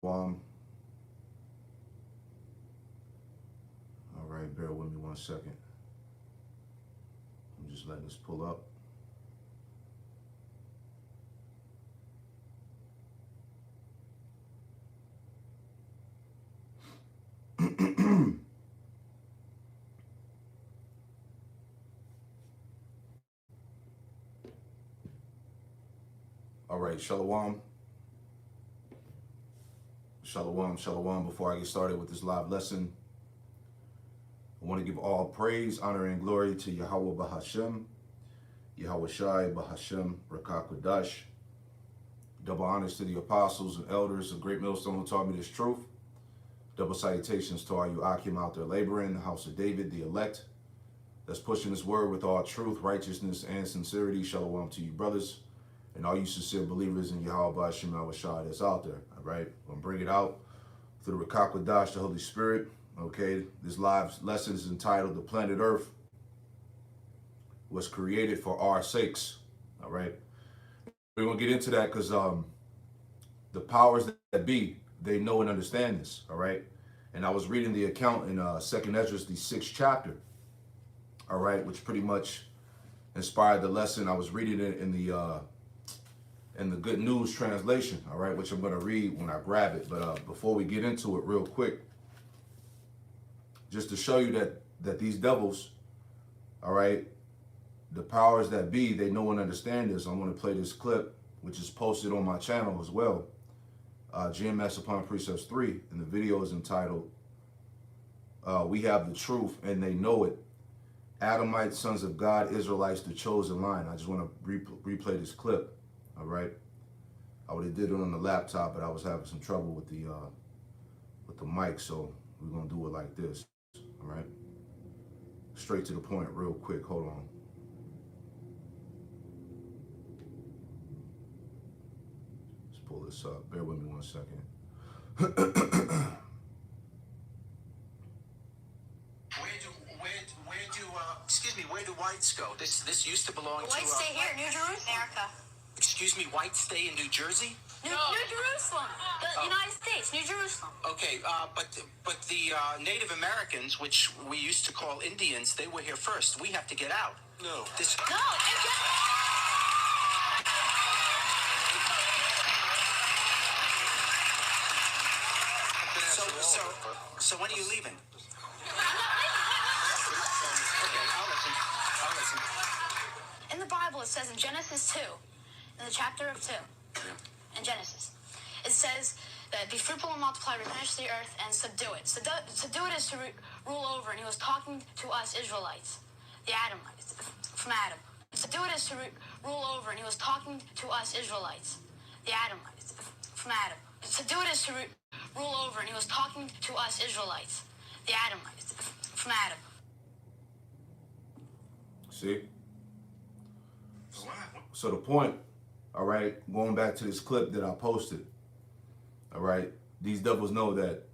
All right, bear with me 1 second. I'm just letting this pull up. All right, shalom. Shalom, shalom. Before I get started with this live lesson, I want to give all praise, honor, and glory to Yahweh Bahashem, Yahweh Shai Bahashem, Rakakwadash. Double honors to the apostles and elders of Great Millstone who taught me this truth. Double salutations to all you Akim out there laboring, the house of David, the elect, that's pushing this word with all truth, righteousness, and sincerity. Shalom to you, brothers, and all you sincere believers in Yahweh Bahashem, Yahweh Shai that's out there. All right, I'm going to bring it out through the Rakakwadash, the Holy Spirit. Okay, this live lesson is entitled "The Planet Earth Was Created for Our Sakes." All right, we're gonna get into that because the powers that be, they know and understand this. All right, and I was reading the account in Second Ezra, the 6th chapter. All right, which pretty much inspired the lesson. I was reading it in the Good News translation. All right, which I'm gonna read when I grab it. But before we get into it, real quick, just to show you that these devils, all right, the powers that be, they know and understand this. I'm going to play this clip, which is posted on my channel as well. GMS Upon Precepts 3, and the video is entitled, We Have the Truth and They Know It. Adamites, Sons of God, Israelites, the Chosen Line. I just want to replay this clip, all right? I would have did it on the laptop, but I was having some trouble with the mic, so we're going to do it like this. All right, straight to the point real quick. Hold on. Let's pull this up. Bear with me 1 second. Where do whites go? This used to belong to... Whites stay here, New Jerusalem. America. Excuse me, whites stay in New Jersey? New Jerusalem. The United States, New Jerusalem. Okay, but the Native Americans, which we used to call Indians, they were here first. We have to get out. No. So when are you leaving? Okay, I'll listen. In the Bible, it says in Genesis 2, in the chapter of 2, in Genesis, it says that be fruitful and multiply, replenish the earth, and subdue it. Subdue it is to rule over, and he was talking to us Israelites, the Adamites, from Adam. Subdue it is to rule over, and he was talking to us Israelites, the Adamites, from Adam. Subdue it is to rule over, and he was talking to us Israelites, the Adamites, from Adam. See? So the point, all right, going back to this clip that I posted, all right, these devils know that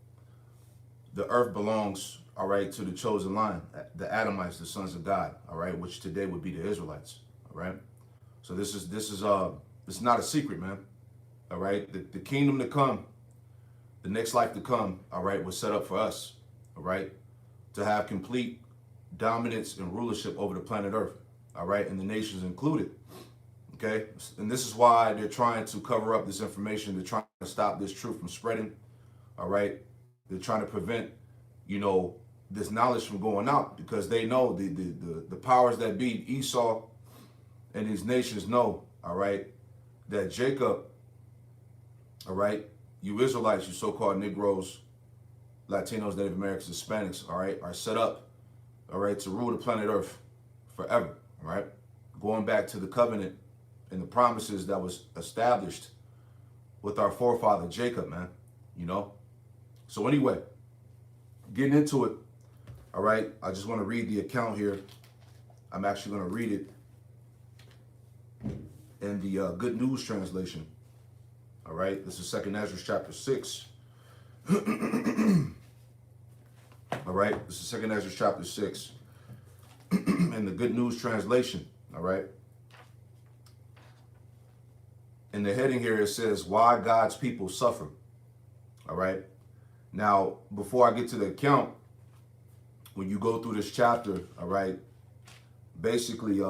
the earth belongs, all right, to the chosen line, the Adamites, the sons of God, all right, which today would be the Israelites, all right? So this is not a secret, man, all right? The kingdom to come, the next life to come, all right, was set up for us, all right, to have complete dominance and rulership over the planet Earth, all right, and the nations included, okay? And this is why they're trying to cover up this information. They're trying to stop this truth from spreading, all right? They're trying to prevent, you know, this knowledge from going out, because they know the powers that be, Esau and these nations know, all right, that Jacob, all right, you Israelites, you so-called Negroes, Latinos, Native Americans, Hispanics, all right, are set up, all right, to rule the planet Earth forever, all right? Going back to the covenant and the promises that was established with our forefather Jacob, man, you know? So anyway, getting into it, all right, I just want to read the account here. I'm actually going to read it in the Good News translation, all right? This is 2nd Ezra chapter 6. All right, this is 2nd Ezra chapter 6 in the Good News translation, all right? In the heading here, it says, why God's people suffer. All right. Now, before I get to the account, when you go through this chapter, all right, basically,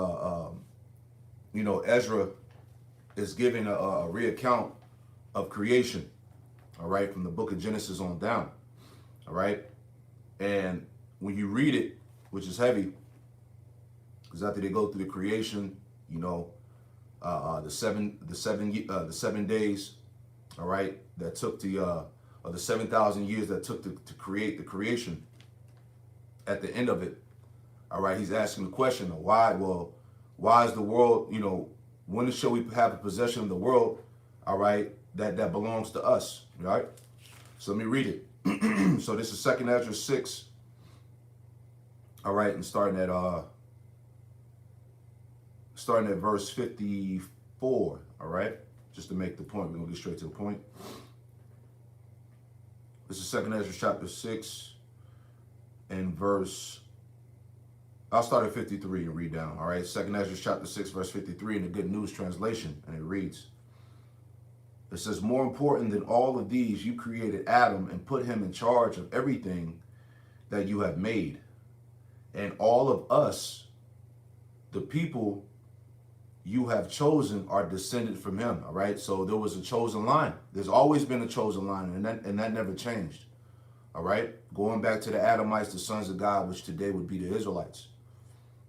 Ezra is giving a reaccount of creation, all right, from the book of Genesis on down, all right. And when you read it, which is heavy, because after they go through the creation, the 7 days, all right, that took or the 7,000 years that took to create the creation. At the end of it, all right, he's asking the question, why? Well, why is the world, when shall we have a possession of the world, all right, that belongs to us, right? So let me read it. So this is 2nd Ezra 6, all right, and starting at verse 54, all right, just to make the point. We're going to get straight to the point. This is 2nd Ezra chapter 6 and I'll start at 53 and read down, all right? 2nd Ezra chapter 6, verse 53 in the Good News translation, and it reads, it says, more important than all of these, you created Adam and put him in charge of everything that you have made. And all of us, the people you have chosen, are descended from him, all right? So there was a chosen line. There's always been a chosen line, and that never changed, all right? Going back to the Adamites, the sons of God, which today would be the Israelites,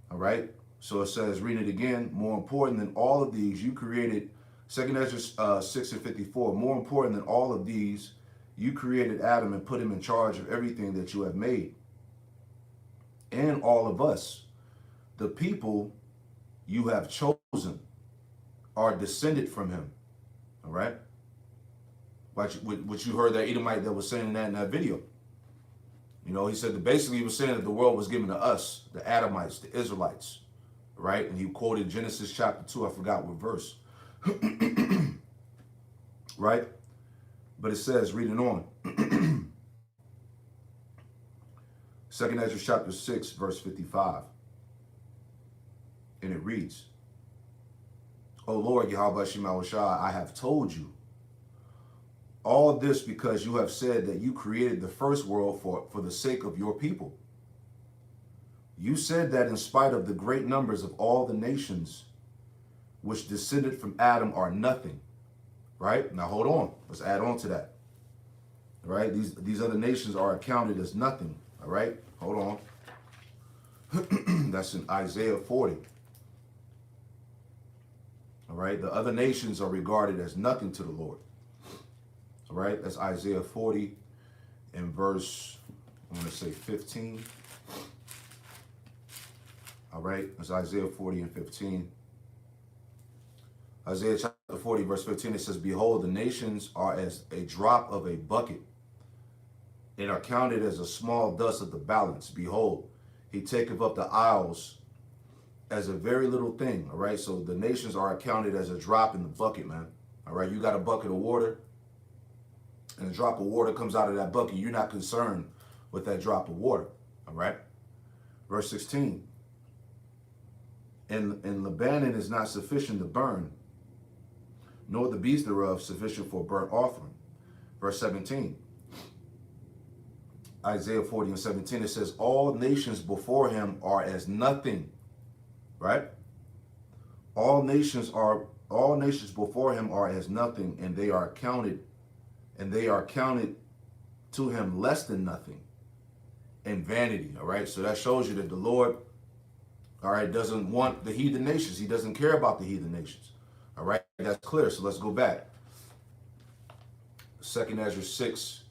all right? So it says, read it again, more important than all of these, you created, 2nd Ezra 6 and 54, more important than all of these, you created Adam and put him in charge of everything that you have made. And all of us, the people you have chosen, are descended from him. All right? What you heard that Edomite that was saying that in that video. He said that basically he was saying that the world was given to us, the Adamites, the Israelites. Right? And he quoted Genesis chapter 2, I forgot what verse. Right? But it says, reading on, 2nd Ezra chapter 6, verse 55. And it reads, O Lord, Yahweh Shema Shai, I have told you all this because you have said that you created the first world for the sake of your people. You said that in spite of the great numbers of all the nations which descended from Adam are nothing. Right? Now hold on. Let's add on to that. Right? These other nations are accounted as nothing. All right? Hold on. That's in Isaiah 40. All right? The other nations are regarded as nothing to the Lord. All right? That's Isaiah 40 and verse, I'm going to say 15. All right? That's Isaiah 40 and 15. Isaiah chapter 40, verse 15, it says, behold, the nations are as a drop of a bucket and are counted as a small dust of the balance. Behold, he taketh up the isles as a very little thing. All right, so the nations are accounted as a drop in the bucket, man. All right, you got a bucket of water and a drop of water comes out of that bucket. You're not concerned with that drop of water. All right, verse 16. And Lebanon is not sufficient to burn, nor the beast thereof sufficient for burnt offering. Verse 17. Isaiah 40 and 17, it says, all nations before him are as nothing. Right? All nations before him are as nothing, and they are counted to him less than nothing and vanity. All right. So that shows you that the Lord, all right, doesn't want the heathen nations. He doesn't care about the heathen nations. All right, that's clear. So let's go back. 2nd Ezra 6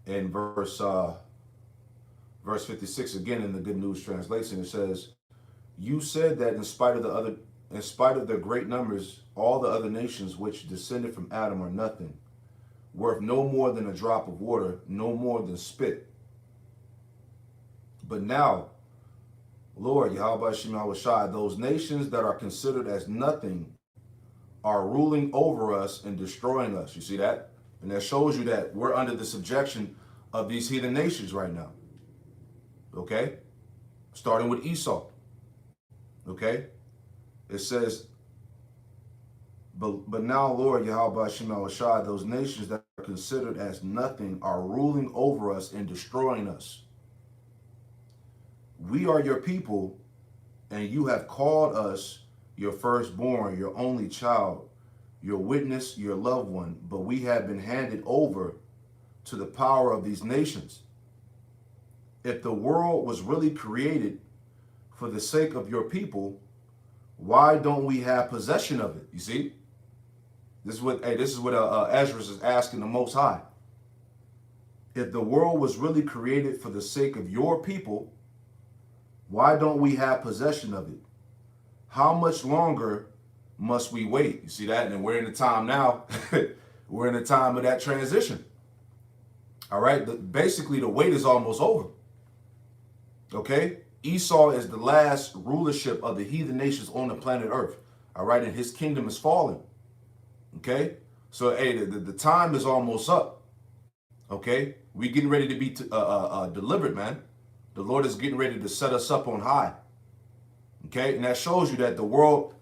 and verse 56 again in the Good News translation. It says, you said that in spite of their great numbers, all the other nations which descended from Adam are nothing, worth no more than a drop of water, no more than spit. But now, Lord, Yahweh Shema Shai, those nations that are considered as nothing are ruling over us and destroying us. You see that? And that shows you that we're under the subjection of these heathen nations right now. Okay? Starting with Esau. Okay? It says, but now, Lord, Yahweh Shema Shai, those nations that are considered as nothing are ruling over us and destroying us. We are your people, and you have called us your firstborn, your only child, your witness, your loved one, but we have been handed over to the power of these nations. If the world was really created for the sake of your people, why don't we have possession of it? You see, this is what Ezra is asking the Most High. If the world was really created for the sake of your people, why don't we have possession of it? How much longer must we wait? You see that? And we're in the time now. We're in the time of that transition. All right. Basically, the wait is almost over. Okay. Esau is the last rulership of the heathen nations on the planet Earth. All right. And his kingdom is falling. Okay. So, hey, the time is almost up. Okay. We're getting ready to be delivered, man. The Lord is getting ready to set us up on high. Okay. And that shows you that the world,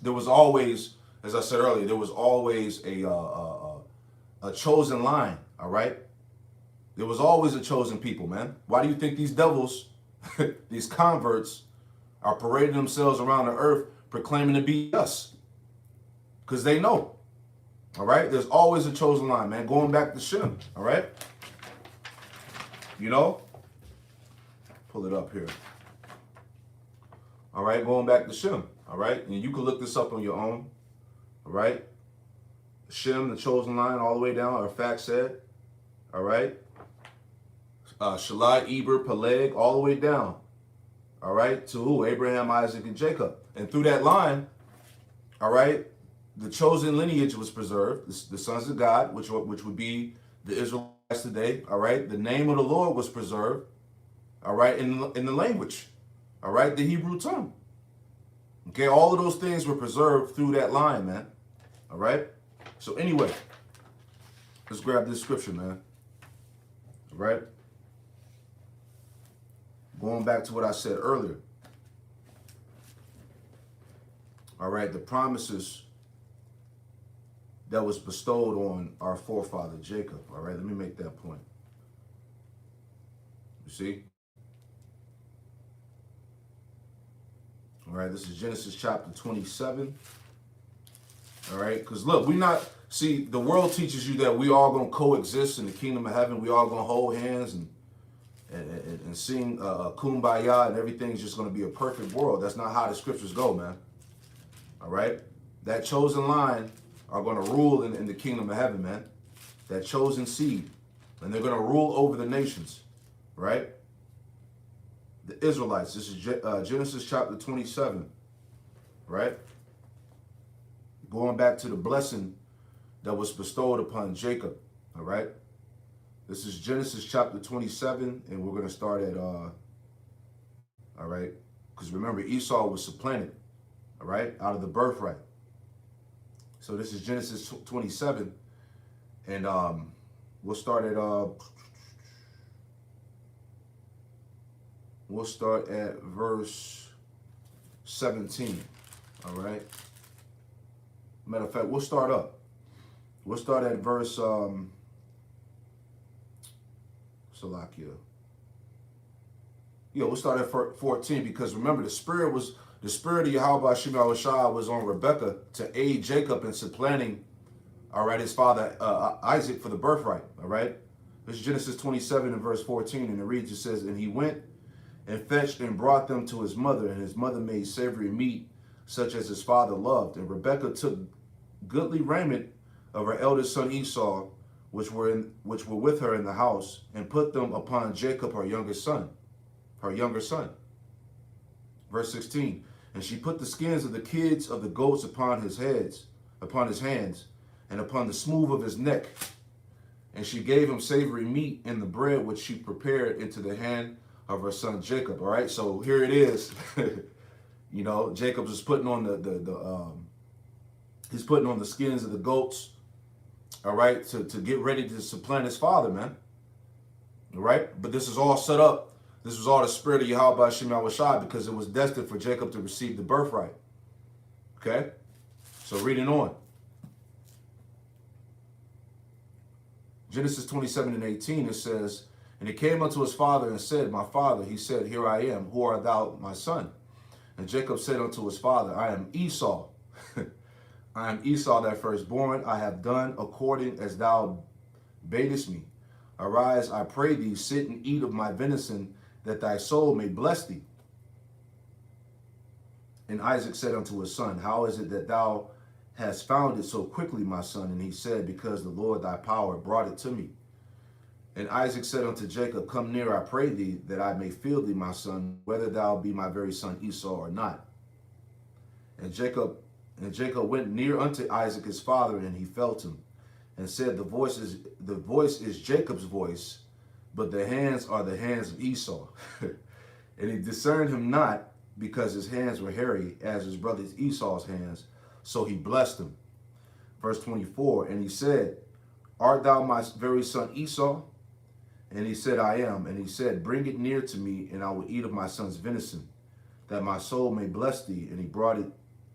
there was always, as I said earlier, there was always a chosen line. All right. There was always a chosen people, man. Why do you think these devils, these converts, are parading themselves around the earth proclaiming to be us? Because they know. All right. There's always a chosen line, man. Going back to Shem. All right. You know, pull it up here. All right. Going back to Shem. All right. And you can look this up on your own. All right. Shem, the chosen line, all the way down, Arphaxad. All right. Shalai, Eber, Peleg, all the way down. All right. To who? Abraham, Isaac, and Jacob. And through that line, all right, the chosen lineage was preserved, the sons of God, which would be the Israelites today. All right. The name of the Lord was preserved. All right. In the language. All right. The Hebrew tongue. Okay. All of those things were preserved through that line, man. All right. So anyway, let's grab this scripture, man. All right. Going back to what I said earlier. All right. The promises that was bestowed on our forefather Jacob. All right. Let me make that point. You see? All right. This is Genesis chapter 27. All right. Because look, the world teaches you that we all going to coexist in the kingdom of heaven. We all going to hold hands and sing Kumbaya, and everything's just going to be a perfect world. That's not how the scriptures go, man. All right. That chosen line are going to rule in the kingdom of heaven, man. That chosen seed. And they're going to rule over the nations. Right. The Israelites. This is Genesis chapter 27. Right. Going back to the blessing that was bestowed upon Jacob. All right. This is Genesis chapter 27, and we're going to start at, all right, because remember, Esau was supplanted, all right, out of the birthright. So this is Genesis 27, and we'll start at verse 17, all right. Matter of fact, we'll start up. We'll start at verse, Salakia. Yeah, we'll start at 14, because remember, the spirit of Yahweh Shem Yahushua was on Rebekah to aid Jacob in supplanting, all right, his father Isaac for the birthright, all right. This is Genesis 27 and verse 14, and it reads, it says, and he went and fetched and brought them to his mother, and his mother made savory meat, such as his father loved. And Rebekah took goodly raiment of her eldest son Esau, which were with her in the house, and put them upon Jacob, her younger son. Verse 16, and she put the skins of the kids of the goats upon his hands, and upon the smooth of his neck. And she gave him savory meat in the bread which she prepared into the hand of her son Jacob. All right, so here it is. You know, Jacob is putting on he's putting on the skins of the goats. All right, to get ready to supplant his father, man. All right, but this is all set up. This was all the spirit of Yahweh Shem Yahushua, because it was destined for Jacob to receive the birthright. Okay, so reading on. Genesis 27:18, it says, and he came unto his father and said, my father. He said, here I am. Who art thou, my son? And Jacob said unto his father, I am Esau. I am Esau, thy firstborn. I have done according as thou badest me. Arise, I pray thee, sit and eat of my venison, that thy soul may bless thee. And Isaac said unto his son, how is it that thou hast found it so quickly, my son? And he said, because the Lord thy power brought it to me. And Isaac said unto Jacob, come near, I pray thee, that I may feel thee, my son, whether thou be my very son Esau or not. And Jacob went near unto Isaac his father, and he felt him, and said, the voice is Jacob's voice, but the hands are the hands of Esau. And he discerned him not, because his hands were hairy as his brother Esau's hands. So he blessed him. Verse 24, and he said, art thou my very son Esau? And he said, I am. And he said, bring it near to me, and I will eat of my son's venison, that my soul may bless thee. And he brought it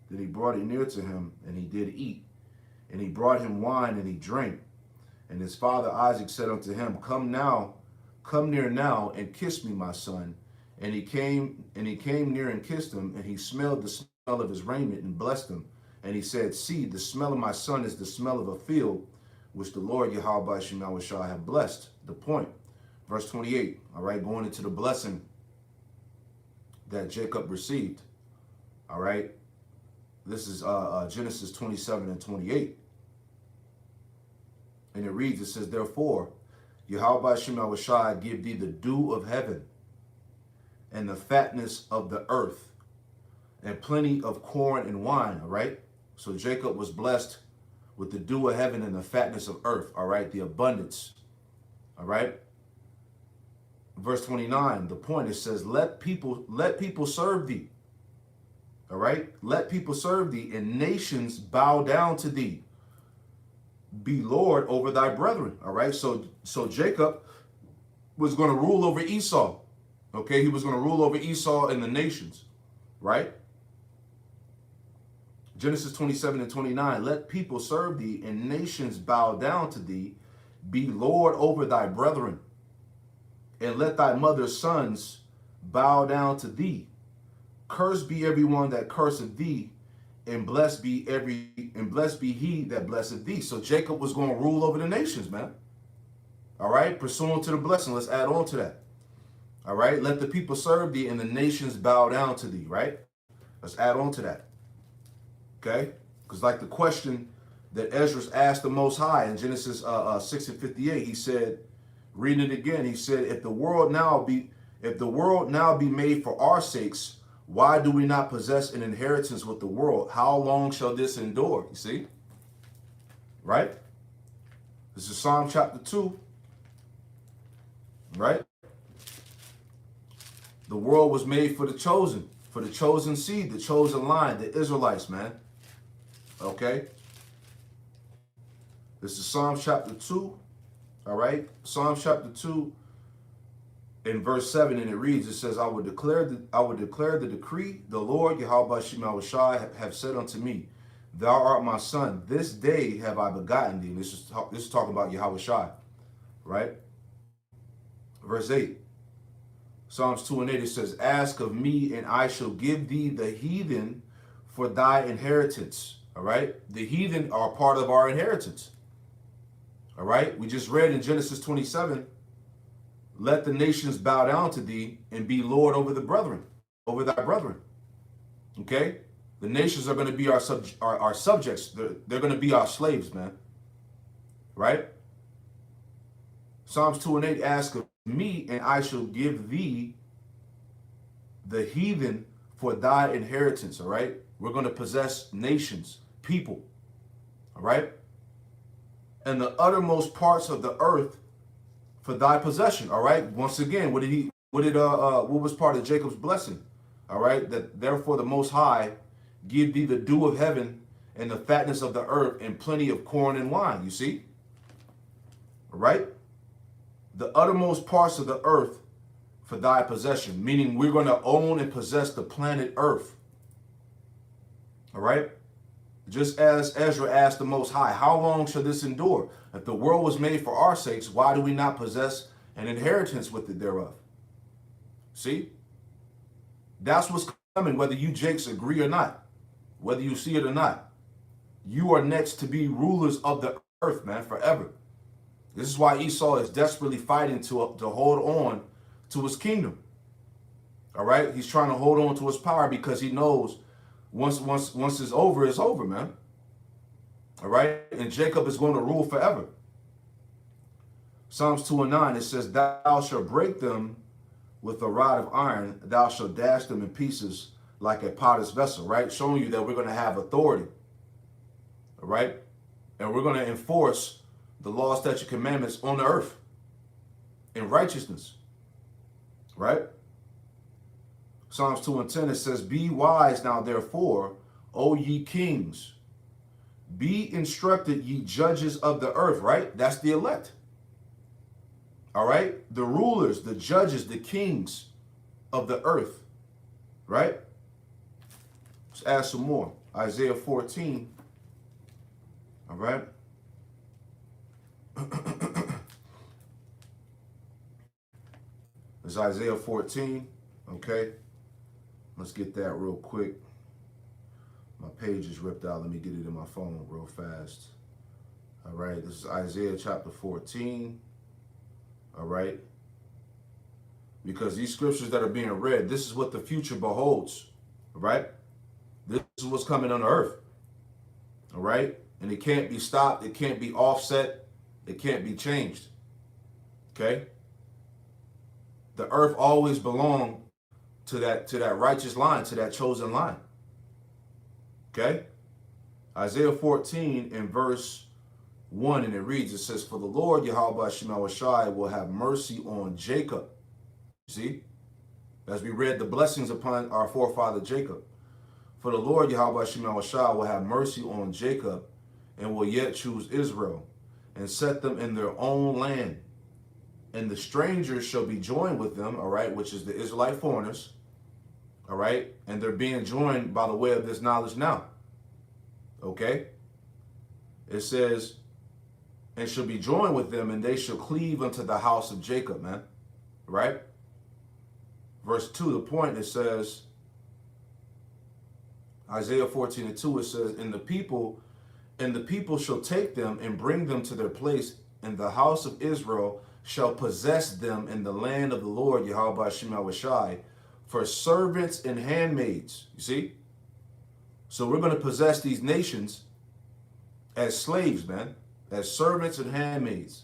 near to him, and he did eat. And he brought him wine, and he drank. And his father Isaac said unto him, come near now, and kiss me, my son. And he came near and kissed him, and he smelled the smell of his raiment and blessed him. And he said, see, the smell of my son is the smell of a field, which the Lord Yahweh shall have blessed. The point. Verse 28, all right, going into the blessing that Jacob received. All right, this is Genesis 27 and 28. And it reads, it says, therefore, Yahweh shall give thee the dew of heaven, and the fatness of the earth, and plenty of corn and wine. All right, so Jacob was blessed with the dew of heaven and the fatness of earth. All right, the abundance. All right. Verse 29, the point, it says, let people serve thee. All right, let people serve thee, and nations bow down to thee. Be Lord over thy brethren. All right, so Jacob was going to rule over Esau. Okay, he was going to rule over Esau and the nations, right? Genesis 27 and 29, let people serve thee, and nations bow down to thee. Be Lord over thy brethren, and let thy mother's sons bow down to thee. Cursed be everyone that curseth thee, and blessed be he that blesseth thee. So Jacob was going to rule over the nations, man. All right, pursuant to the blessing. Let's add on to that. All right, let the people serve thee, and the nations bow down to thee. Right? Let's add on to that. Okay, because like the question that Ezra asked the Most High in Genesis 6 and 58, he said, reading it again, he said, if the world now be made for our sakes, why do we not possess an inheritance with the world? How long shall this endure? You see? Right? This is Psalm chapter 2. Right? The world was made for the chosen seed, the chosen line, the Israelites, man. Okay? This is Psalm chapter 2. All right? Psalm chapter 2 in verse 7, and it reads, it says, I will declare the decree, the Lord Yahweh Shai have said unto me, thou art my son, this day have I begotten thee. And this is talking about Yahweh Shai, right? Verse 8, Psalms 2 and 8, it says, ask of me, and I shall give thee the heathen for thy inheritance. All right? The heathen are part of our inheritance. All right? We just read in Genesis 27, let the nations bow down to thee, and be Lord over the brethren, over thy brethren. Okay? The nations are going to be our subjects. They're going to be our slaves, man. Right? Psalms 2 and 8, ask of me, and I shall give thee the heathen for thy inheritance. All right? We're going to possess nations, people. All right? And the uttermost parts of the earth for thy possession. All right? Once again, what was part of Jacob's blessing? All right? That therefore the Most High give thee the dew of heaven and the fatness of the earth and plenty of corn and wine. You see? All right? The uttermost parts of the earth for thy possession, meaning we're going to own and possess the planet Earth. All right? Just as Ezra asked the Most High, how long shall this endure? If the world was made for our sakes, why do we not possess an inheritance with it thereof? See? That's what's coming, whether you Jakes agree or not, whether you see it or not. You are next to be rulers of the earth, man, forever. This is why Esau is desperately fighting to hold on to his kingdom. All right? He's trying to hold on to his power because he knows once it's over, man. All right? And Jacob is going to rule forever. Psalms 2:9, it says, thou shalt break them with a rod of iron, thou shalt dash them in pieces like a potter's vessel, right? Showing you that we're going to have authority. All right? And we're going to enforce the law, statute, commandments on the earth in righteousness. Right? Psalms 2:10, it says, be wise now, therefore, O ye kings. Be instructed, ye judges of the earth, right? That's the elect. All right? The rulers, the judges, the kings of the earth, right? Let's add some more. Isaiah 14. All right? It's Isaiah 14. Okay? Let's get that real quick. My page is ripped out. Let me get it in my phone real fast. All right? This is Isaiah chapter 14. All right? Because these scriptures that are being read, this is what the future beholds. All right? This is what's coming on the earth. All right? And it can't be stopped. It can't be offset. It can't be changed. Okay? The earth always belonged to that righteous line, to that chosen line. Okay? Isaiah 14 in verse 1, and it reads, it says, for the Lord Yahweh Shemel Shai will have mercy on Jacob. See? As we read the blessings upon our forefather Jacob. For the Lord Yahweh Shemel Shai will have mercy on Jacob and will yet choose Israel and set them in their own land. And the strangers shall be joined with them, all right, which is the Israelite foreigners, all right? And they're being joined by the way of this knowledge now, okay? It says, and shall be joined with them, and they shall cleave unto the house of Jacob, man, right? Verse 2, the point, it says, Isaiah 14:2, it says, and the people shall take them and bring them to their place, and the house of Israel shall possess them in the land of the Lord Yahweh Shemel Shai for servants and handmaids. You see? So we're going to possess these nations as slaves, man, as servants and handmaids.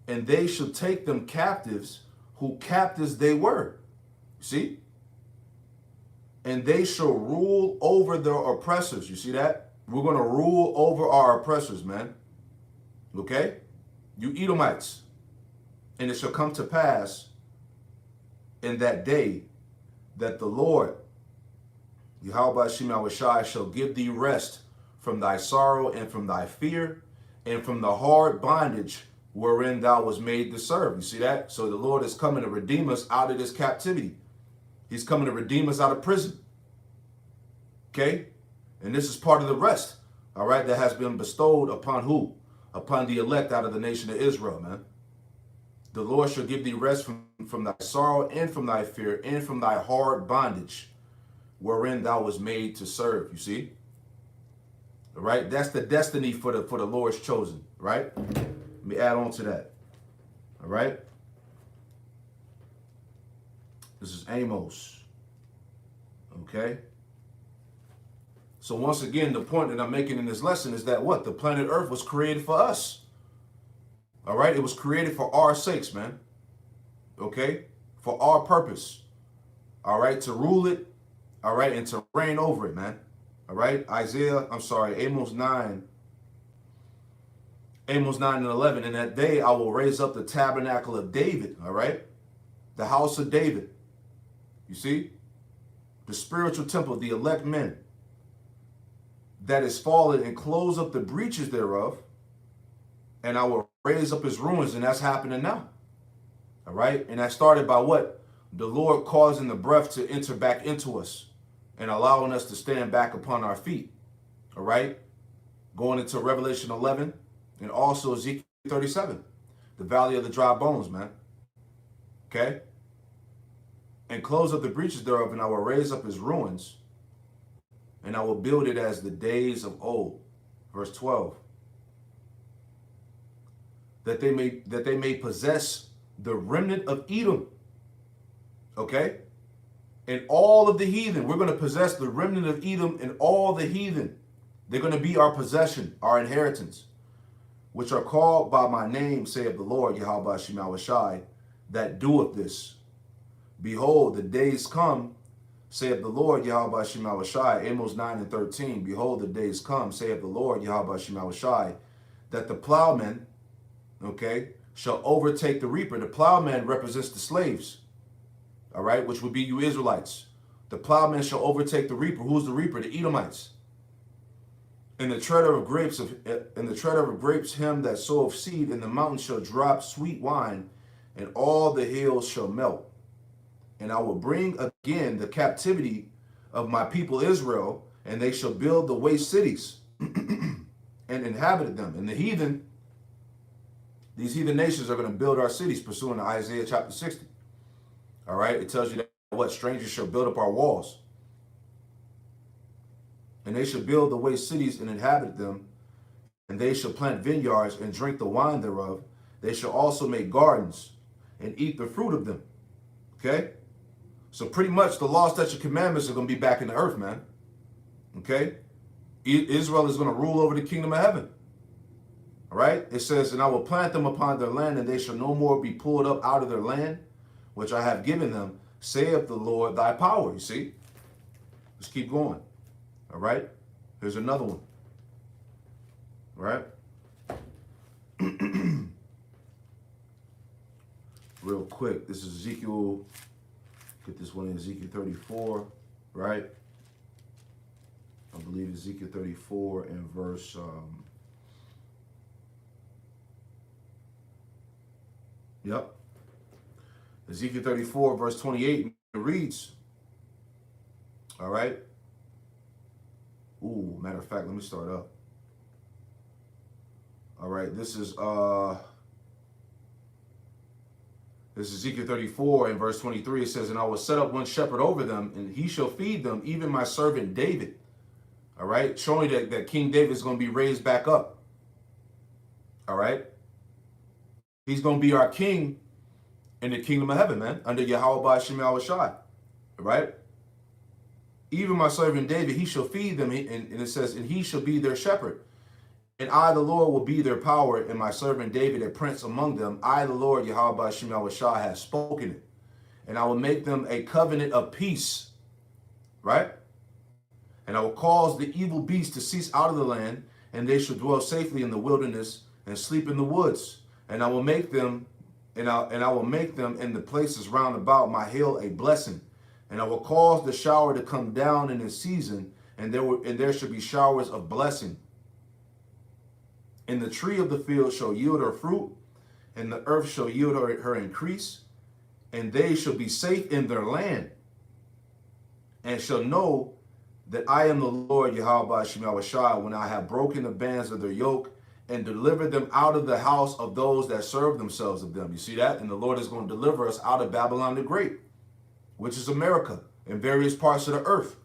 And they shall take them captives, who captives they were. You see? And they shall rule over their oppressors. You see that? We're going to rule over our oppressors, man. Okay? You Edomites. And it shall come to pass in that day that the Lord, Yahweh Shemel Shai, shall give thee rest from thy sorrow and from thy fear and from the hard bondage wherein thou was made to serve. You see that? So the Lord is coming to redeem us out of this captivity. He's coming to redeem us out of prison. Okay? And this is part of the rest, all right, that has been bestowed upon who? Upon the elect out of the nation of Israel, man. The Lord shall give thee rest from thy sorrow and from thy fear and from thy hard bondage wherein thou was made to serve. You see? All right? That's the destiny for the Lord's chosen, right? Let me add on to that. All right? This is Amos. Okay? So once again, the point that I'm making in this lesson is that what? The planet Earth was created for us. All right? It was created for our sakes, man. Okay? For our purpose. All right? To rule it. All right? And to reign over it, man. All right? Amos 9. Amos 9 and 11. In that day, I will raise up the tabernacle of David. All right? The house of David. You see? The spiritual temple, the elect men. That is fallen, and close up the breaches thereof. And I will raise up his ruins, and that's happening now. All right? And that started by what? The Lord causing the breath to enter back into us and allowing us to stand back upon our feet. all right, going into Revelation 11, and also Ezekiel 37, the valley of the dry bones, man. Okay? And close up the breaches thereof, and I will raise up his ruins, and I will build it as the days of old. Verse 12. That they may possess the remnant of Edom. Okay? And all of the heathen. We're going to possess the remnant of Edom and all the heathen. They're going to be our possession, our inheritance, which are called by my name, saith the Lord, Yahweh Shemel Shai, that doeth this. Behold, the days come, saith the Lord, Yahweh Shemel Shai, Amos 9 and 13. Behold, the days come, saith the Lord, Yahweh Shemel Shai, that the plowman, okay, shall overtake the reaper. The plowman represents the slaves, all right, which would be you Israelites. The plowman shall overtake the reaper. Who's the reaper? The Edomites. And the treader of grapes him that soweth seed in the mountain shall drop sweet wine, and all the hills shall melt. And I will bring again the captivity of my people Israel, and they shall build the waste cities and inhabit them. And the heathen, these heathen nations are going to build our cities, pursuant to Isaiah chapter 60. All right, it tells you that what strangers shall build up our walls. And they shall build the waste cities and inhabit them, and they shall plant vineyards and drink the wine thereof. They shall also make gardens and eat the fruit of them. Okay? So pretty much the law, statutes, commandments are going to be back in the earth, man. Okay? Israel is going to rule over the kingdom of heaven. All right? It says, and I will plant them upon their land, and they shall no more be pulled up out of their land, which I have given them, saith the Lord thy power. You see? Let's keep going. All right? Here's another one. All right? Real quick. This is Ezekiel. Get this one in Ezekiel 34. Right? I believe Ezekiel 34 and verse... Yep. Ezekiel 34, verse 28, it reads, all right. Ooh, matter of fact, let me start up. All right, this is Ezekiel 34 and verse 23. It says, and I will set up one shepherd over them, and he shall feed them, even my servant David. All right, showing that King David is going to be raised back up. All right. He's going to be our king in the kingdom of heaven, man, under Yahweh Shemel Shai, right? Even my servant David, he shall feed them, and it says, and he shall be their shepherd. And I, the Lord, will be their power, and my servant David, a prince among them. I, the Lord, Yahweh Shemel Shai, have spoken it. And I will make them a covenant of peace, right? And I will cause the evil beasts to cease out of the land, and they shall dwell safely in the wilderness and sleep in the woods. And I will make them, and I will make them in the places round about my hill a blessing. And I will cause the shower to come down in its season, and there shall be showers of blessing. And the tree of the field shall yield her fruit, and the earth shall yield her increase, and they shall be safe in their land, and shall know that I am the Lord Yahweh Shemel Shai, when I have broken the bands of their yoke, and delivered them out of the house of those that serve themselves of them. You see that? And the Lord is going to deliver us out of Babylon the Great, which is America, and various parts of the earth.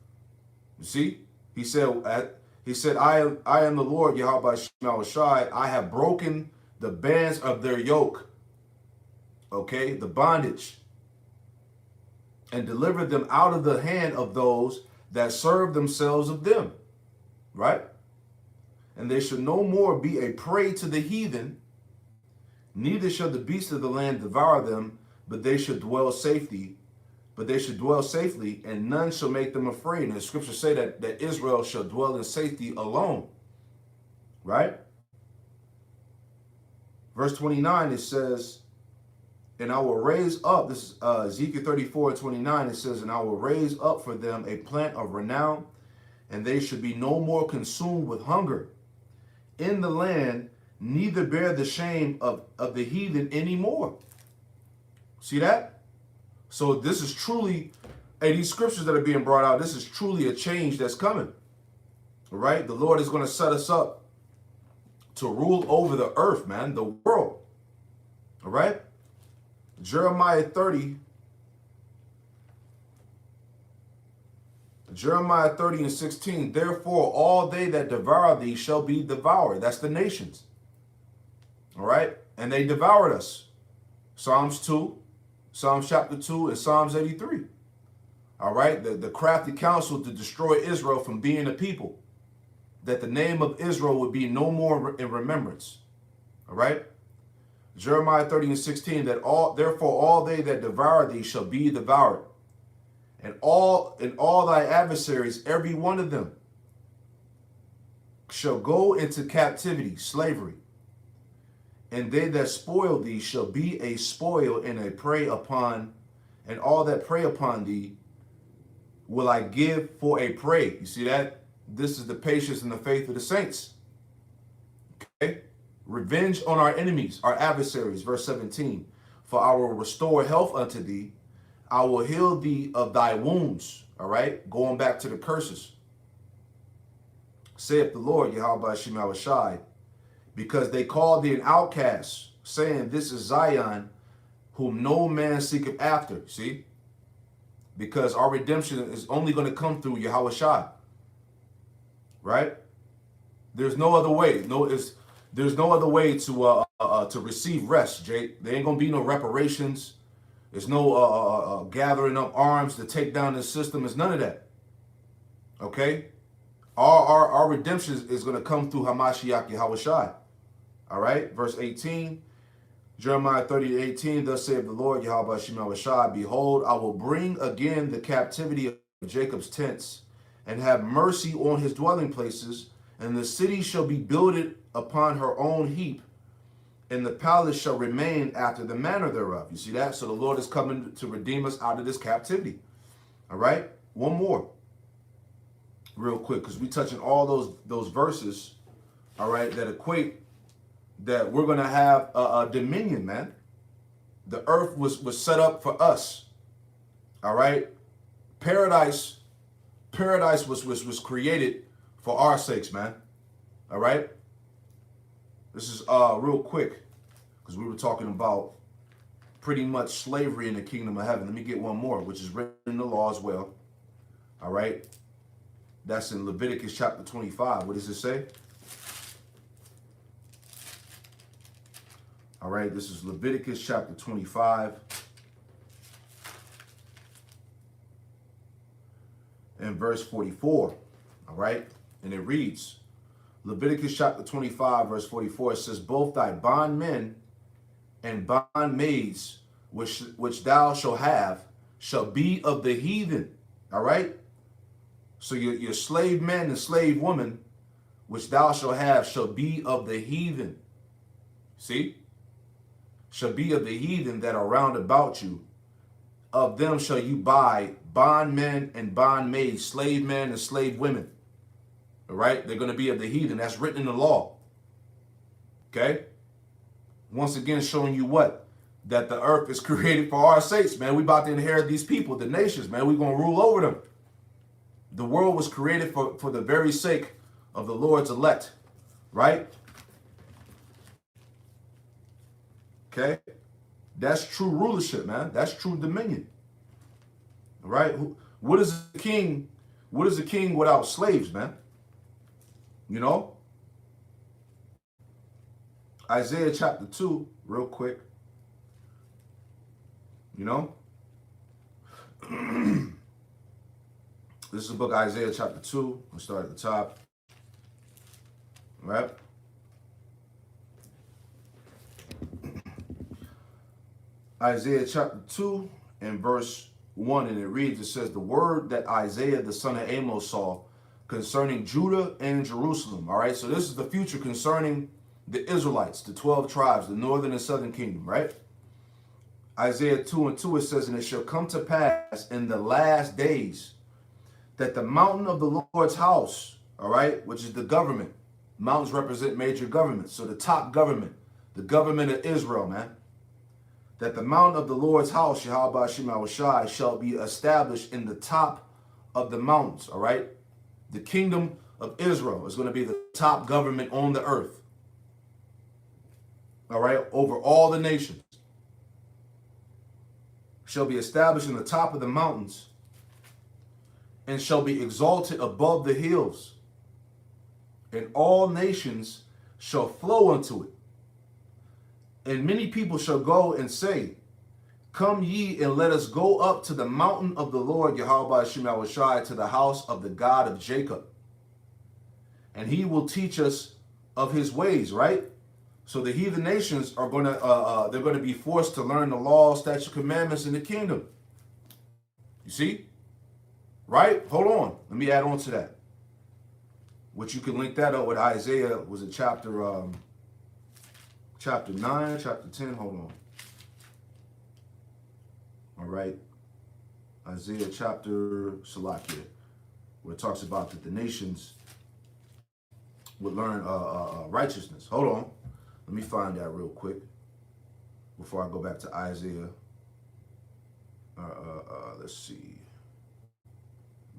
You see? He said, I am the Lord Yahweh Shemel Shai. I have broken the bands of their yoke, okay, the bondage, and delivered them out of the hand of those that serve themselves of them, right? And they shall no more be a prey to the heathen, neither shall the beasts of the land devour them, but they shall dwell safely, and none shall make them afraid. And the scriptures say that Israel shall dwell in safety alone, right? Verse 29, it says, and I will raise up, this is Ezekiel 34 and 29, it says, and I will raise up for them a plant of renown, and they should be no more consumed with hunger in the land, neither bear the shame of the heathen anymore. See that? So this is truly, these scriptures that are being brought out, this is truly a change that's coming. All right? The Lord is going to set us up to rule over the earth, man, the world. All right? Jeremiah 30 and 16. Therefore, all they that devour thee shall be devoured. That's the nations. All right? And they devoured us. Psalms 2, Psalms chapter 2, and Psalms 83. All right? The crafty counsel to destroy Israel from being a people, that the name of Israel would be no more in remembrance. All right? Jeremiah 30 and 16, therefore all they that devour thee shall be devoured, and all thy adversaries, every one of them, shall go into captivity, slavery. And they that spoil thee shall be a spoil and a prey upon, and all that prey upon thee will I give for a prey. You see that? This is the patience and the faith of the saints. Okay? Revenge on our enemies, our adversaries. Verse 17. For I will restore health unto thee. I will heal thee of thy wounds. All right? Going back to the curses. Saith the Lord, Yahweh Shem Shai, because they called thee an outcast, saying, this is Zion, whom no man seeketh after. See? Because our redemption is only going to come through Yahweh Shai. Right? There's no other way. There's no other way to receive rest, Jake. There ain't gonna be no reparations. There's no gathering up arms to take down this system. There's none of that. Okay? Our redemption is gonna come through Hamashiach Yahweh Shai. All right? Verse 18, Jeremiah 30:18, thus saith the Lord Yahweh Shem Shai, behold, I will bring again the captivity of Jacob's tents, and have mercy on his dwelling places, and the city shall be builded upon her own heap, and the palace shall remain after the manner thereof. You see that? So the Lord is coming to redeem us out of this captivity. All right? One more. Real quick, because we're touching all those verses, all right, that equate that we're going to have a dominion, man. The earth was set up for us. All right? Paradise was created for our sakes, man. All right? This is real quick, because we were talking about pretty much slavery in the kingdom of heaven. Let me get one more, which is written in the law as well. All right? That's in Leviticus chapter 25. What does it say? All right, this is Leviticus chapter 25. And verse 44. All right? And it reads, Leviticus chapter 25, verse 44, it says, both thy bondmen and bondmaids, which thou shalt have, shall be of the heathen. All right? So your slave men and slave women, which thou shalt have, shall be of the heathen. See? Shall be of the heathen that are round about you. Of them shall you buy bondmen and bondmaids, slave men and slave women. All right? They're going to be of the heathen. That's written in the law. Okay? Once again, showing you what? That the earth is created for our sakes, man. We about to inherit these people, the nations, man. We're going to rule over them. The world was created for the very sake of the Lord's elect. Right? Okay? That's true rulership, man. That's true dominion. All right? What is a king? What is a king without slaves, man? You know? Isaiah chapter 2, real quick. You know? This is the book of Isaiah chapter 2. We'll start at the top. All right? Isaiah chapter 2 and verse 1, and it reads, it says, the word that Isaiah the son of Amos saw concerning Judah and Jerusalem. All right, so this is the future concerning the Israelites, the 12 tribes, the northern and southern kingdom, right? Isaiah 2 and 2, it says, and it shall come to pass in the last days that the mountain of the Lord's house, all right, which is the government. Mountains represent major governments. So the top government, the government of Israel, man. That the mountain of the Lord's house, Yahweh Shem Shai, shall be established in the top of the mountains, all right? The kingdom of Israel is going to be the top government on the earth. All right, over all the nations. Shall be established in the top of the mountains and shall be exalted above the hills. And all nations shall flow unto it. And many people shall go and say, come ye and let us go up to the mountain of the Lord Yahweh Shemel Shai, to the house of the God of Jacob. And he will teach us of his ways, right? So the heathen nations are going to, they're going to be forced to learn the law, statutes, commandments in the kingdom. You see? Right? Hold on. Let me add on to that. Which you can link that up with Isaiah, was it chapter 9, chapter 10? Hold on. All right. Isaiah chapter Salakia, where it talks about that the nations would learn righteousness. Hold on. Let me find that real quick before I go back to Isaiah. Let's see.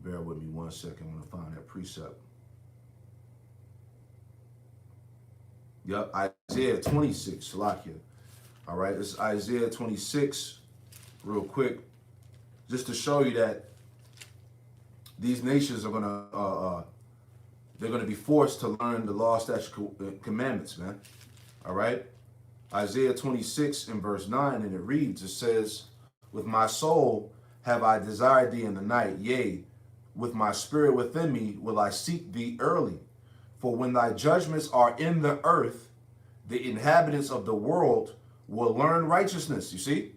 Bear with me 1 second. I want to find that precept. Yep, Isaiah 26, Salakia. All right, this is Isaiah 26, real quick, just to show you that these nations are gonna, they're gonna be forced to learn the law, statutes, commandments, man. All right, Isaiah 26 and verse 9, and it reads, it says, with my soul have I desired thee in the night, yea, with my spirit within me will I seek thee early. For when thy judgments are in the earth, the inhabitants of the world will learn righteousness. You see?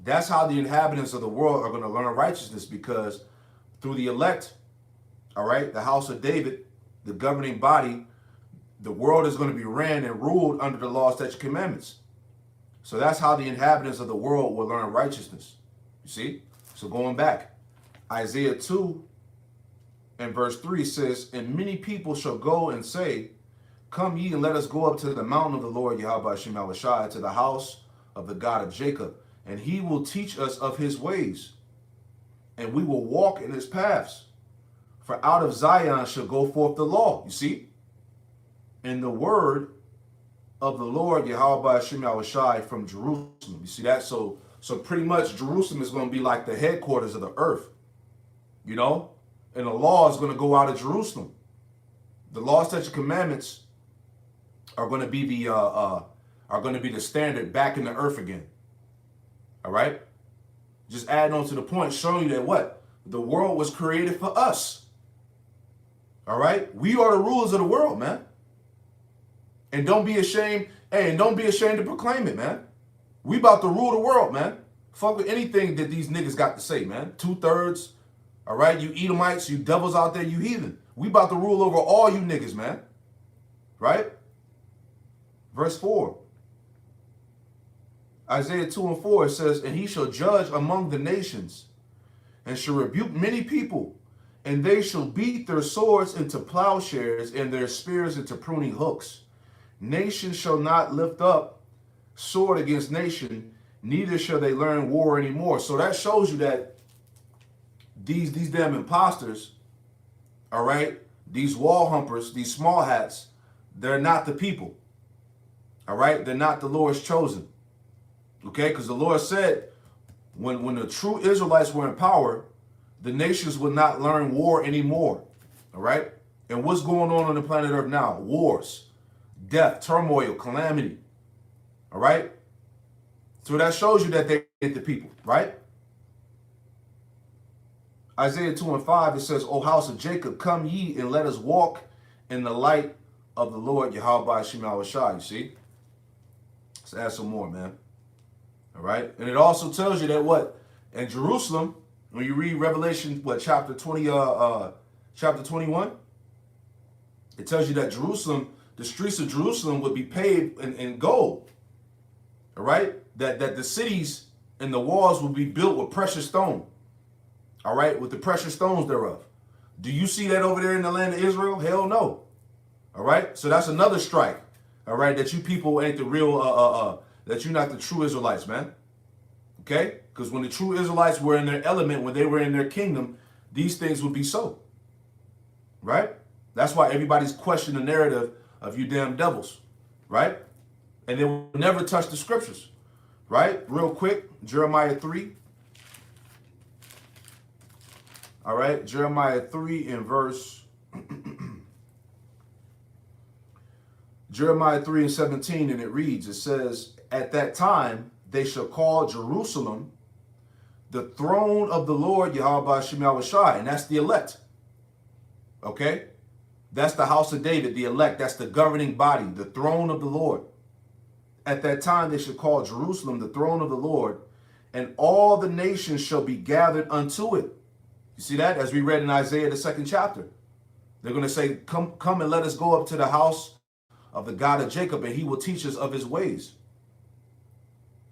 That's how the inhabitants of the world are going to learn righteousness, because through the elect, all right, the house of David, the governing body, the world is going to be ran and ruled under the law, statutes, commandments. So that's how the inhabitants of the world will learn righteousness. You see? So going back, Isaiah 2 and verse 3 says, and many people shall go and say, come ye and let us go up to the mountain of the Lord Yahweh Shemel Shai, to the house of the God of Jacob, and he will teach us of his ways, and we will walk in his paths. For out of Zion shall go forth the law. You see? And the word of the Lord Yahweh Shemel Shai from Jerusalem. You see that? So pretty much Jerusalem is going to be like the headquarters of the earth. You know? And the law is going to go out of Jerusalem. The law, statutes, commandments are going to be the standard back in the earth again. All right? Just adding on to the point, showing you that what? The world was created for us. All right? We are the rulers of the world, man. And don't be ashamed. Hey, and don't be ashamed to proclaim it, man. We about to rule the world, man. Fuck with anything that these niggas got to say, man. 2/3. All right, you Edomites, you devils out there, you heathen. We about to rule over all you niggas, man. Right? Verse 4. Isaiah 2 and 4, it says, and he shall judge among the nations, and shall rebuke many people, and they shall beat their swords into plowshares, and their spears into pruning hooks. Nation shall not lift up sword against nation, neither shall they learn war anymore. So that shows you that these damn imposters, all right, these wall humpers, these small hats, they're not the people. All right, they're not the Lord's chosen. Okay, because the Lord said when the true Israelites were in power, the nations would not learn war anymore. All right, and what's going on the planet Earth now? Wars, death, turmoil, calamity. All right, so that shows you that they ain't the people, right? Isaiah 2 and 5, it says, O house of Jacob, come ye and let us walk in the light of the Lord Yahweh Shemel Shai. You see? Let's add some more, man. All right? And it also tells you that what? In Jerusalem, when you read Revelation, what, chapter 21, it tells you that Jerusalem, the streets of Jerusalem would be paved in gold. All right? That the cities and the walls would be built with precious stone. All right, with the precious stones thereof. Do you see that over there in the land of Israel? Hell no. All right, so that's another strike. All right, that you people ain't the real, that you're not the true Israelites, man. Okay, because when the true Israelites were in their element, when they were in their kingdom, these things would be so. Right? That's why everybody's questioning the narrative of you damn devils, right? And they will never touch the scriptures, right? Real quick, Jeremiah 3. All right, Jeremiah 3 in verse Jeremiah 3 and 17, and it reads, it says, at that time they shall call Jerusalem the throne of the Lord Yahweh Shem Yahushai, and that's the elect. Okay? That's the house of David, the elect. That's the governing body, the throne of the Lord. At that time they shall call Jerusalem the throne of the Lord, and all the nations shall be gathered unto it. You see that? As we read in Isaiah, the 2nd chapter. They're going to say, come and let us go up to the house of the God of Jacob, and he will teach us of his ways.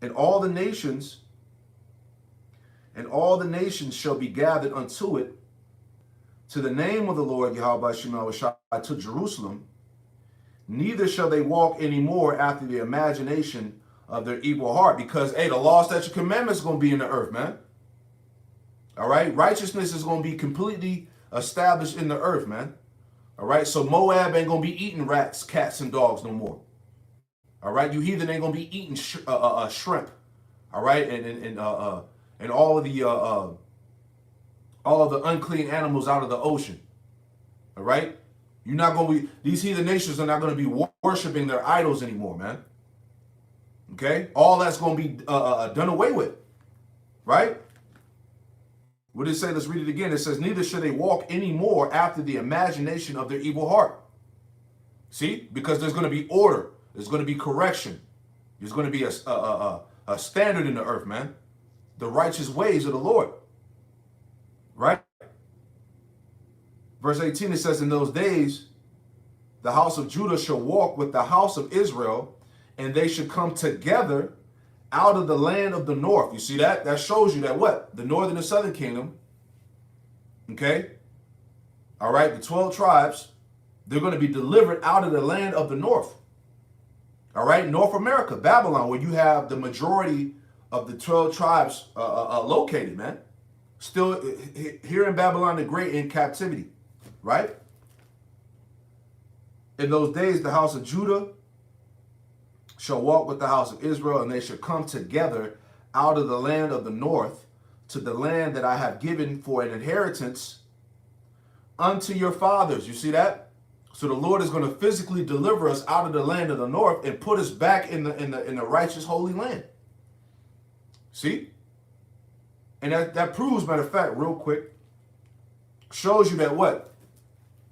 And all the nations shall be gathered unto it, to the name of the Lord Yahweh Shem Yahushai, to Jerusalem. Neither shall they walk anymore after the imagination of their evil heart. Because, hey, the law, statute, commandments is going to be in the earth, man. All right? Righteousness is going to be completely established in the earth, man. All right? So Moab ain't going to be eating rats, cats, and dogs no more. All right? You heathen ain't going to be eating shrimp. All right? And all of the unclean animals out of the ocean. All right? You're not going to be, these heathen nations are not going to be worshiping their idols anymore, man. Okay? All that's going to be done away with. Right? What did it say? Let's read it again. It says, neither should they walk anymore after the imagination of their evil heart. See? Because there's going to be order. There's going to be correction. There's going to be a standard in the earth, man. The righteous ways of the Lord. Right? Verse 18, it says, in those days, the house of Judah shall walk with the house of Israel, and they should come together out of the land of the north. You see that? That shows you that what? The northern and southern kingdom. Okay? All right, the 12 tribes, they're going to be delivered out of the land of the north. All right, North America, Babylon, where you have the majority of the 12 tribes located, man. Still here in Babylon the Great in captivity, right? In those days, the house of Judah shall walk with the house of Israel, and they shall come together out of the land of the north to the land that I have given for an inheritance unto your fathers. You see that? So the Lord is going to physically deliver us out of the land of the north and put us back in the righteous holy land. See? And that proves, matter of fact, real quick, shows you that what?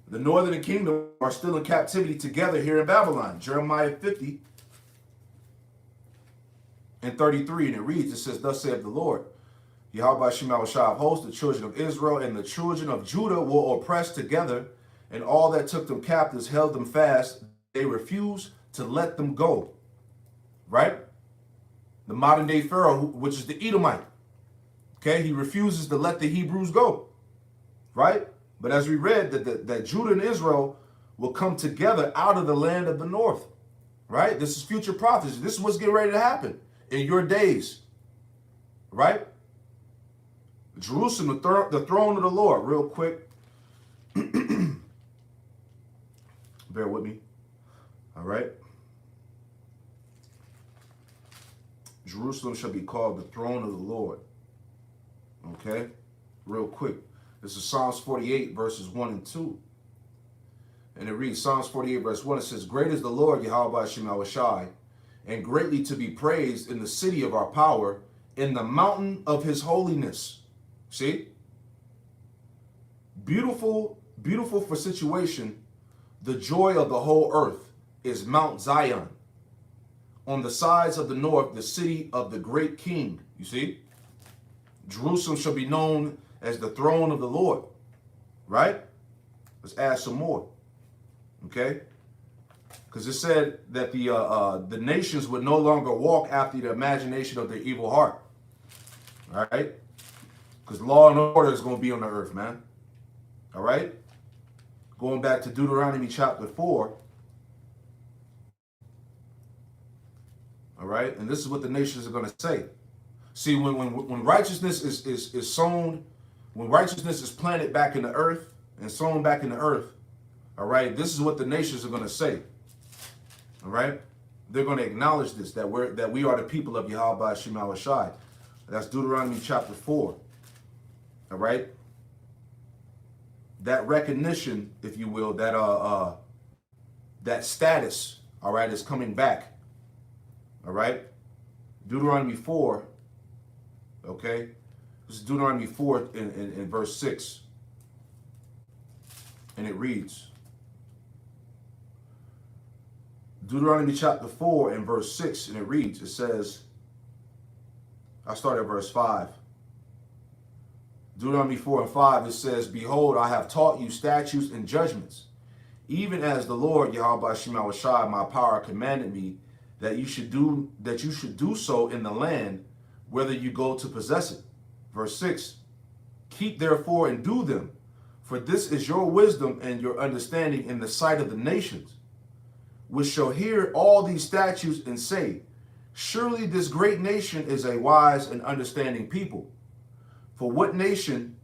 The northern kingdom are still in captivity together here in Babylon. Jeremiah 50 and 33, and it reads, it says, thus saith the Lord, Yahweh Shem Yahushai of hosts, the children of Israel and the children of Judah will oppress together, and all that took them captives held them fast. They refused to let them go. Right? The modern day Pharaoh, which is the Edomite. Okay, he refuses to let the Hebrews go. Right? But as we read, that Judah and Israel will come together out of the land of the north. Right? This is future prophecy. This is what's getting ready to happen in your days. Right? Jerusalem, the throne of the Lord. Real quick. Bear with me. All right. Jerusalem shall be called the throne of the Lord. Okay. Real quick. This is Psalms 48, verses 1 and 2. And it reads, Psalms 48, verse 1, it says, great is the Lord, Yahweh Shem Yahushai, and greatly to be praised in the city of our power, in the mountain of his holiness. See? Beautiful, beautiful for situation. The joy of the whole earth is Mount Zion. On the sides of the north, the city of the great king. You see? Jerusalem shall be known as the throne of the Lord. Right? Let's add some more. Okay? Because it said that the nations would no longer walk after the imagination of their evil heart. All right? Because law and order is going to be on the earth, man. All right? Going back to Deuteronomy chapter 4. All right? And this is what the nations are going to say. See, when righteousness is sown, when righteousness is planted back in the earth and sown back in the earth, All right, this is what the nations are going to say. All right, they're going to acknowledge this, that we are the people of Yahweh Hashem Shai. That's Deuteronomy chapter 4. All right, that recognition, if you will, that status, all right, is coming back. All right, Deuteronomy 4. Okay, this is Deuteronomy 4 in verse 6, and it reads. Deuteronomy chapter 4 and verse 6, and it reads, it says, I start at verse 5. Deuteronomy 4 and 5, it says, behold, I have taught you statutes and judgments, even as the Lord Yahweh Shema Shai, my power, commanded me that you should do so in the land, whether you go to possess it. Verse 6, keep therefore and do them, for this is your wisdom and your understanding in the sight of the nations, which shall hear all these statutes and say, surely this great nation is a wise and understanding people. For what nation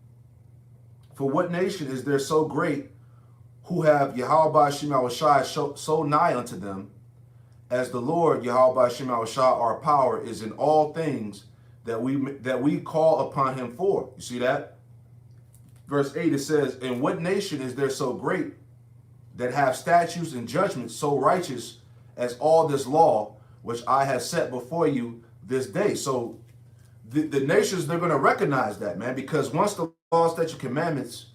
is there so great who have Yahweh Shema Shai so nigh unto them, as the Lord Yahweh Shema Shai, our power, is in all things that we call upon him for. You see that? Verse 8, it says, and what nation is there so great that have statutes and judgments so righteous as all this law which I have set before you this day? So the nations, they're going to recognize that, man, because once the law, statute, commandments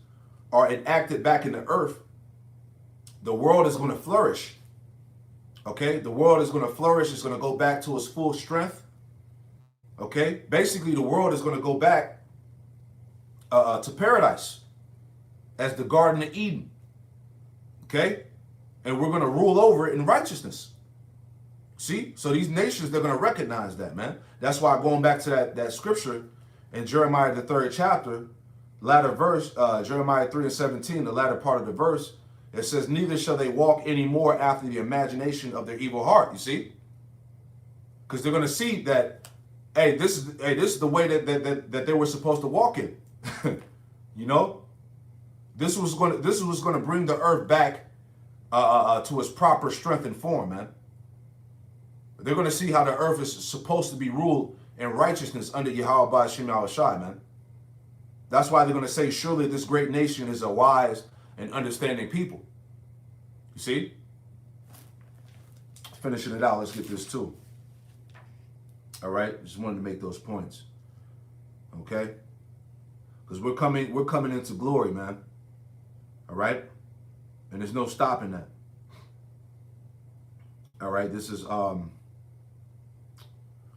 are enacted back in the earth, the world is going to flourish. Okay, the world is going to flourish. It's going to go back to its full strength. Okay, basically the world is going to go back to paradise as the Garden of Eden. Okay, and we're going to rule over it in righteousness. See, so these nations, they're going to recognize that, man. That's why going back to that scripture in Jeremiah, the 3rd chapter, latter verse, Jeremiah 3 and 17, the latter part of the verse, it says, neither shall they walk anymore after the imagination of their evil heart. You see, because they're going to see that, hey, this is the way that they were supposed to walk in. You know, this was going to bring the earth back to its proper strength and form, man. They're going to see how the earth is supposed to be ruled in righteousness under Yahweh Shema Shai, man. That's why they're going to say, surely this great nation is a wise and understanding people. You see? Finishing it out, let's get this too. All right? Just wanted to make those points. Okay? Because we're coming into glory, man. All right? And there's no stopping that. All right, this is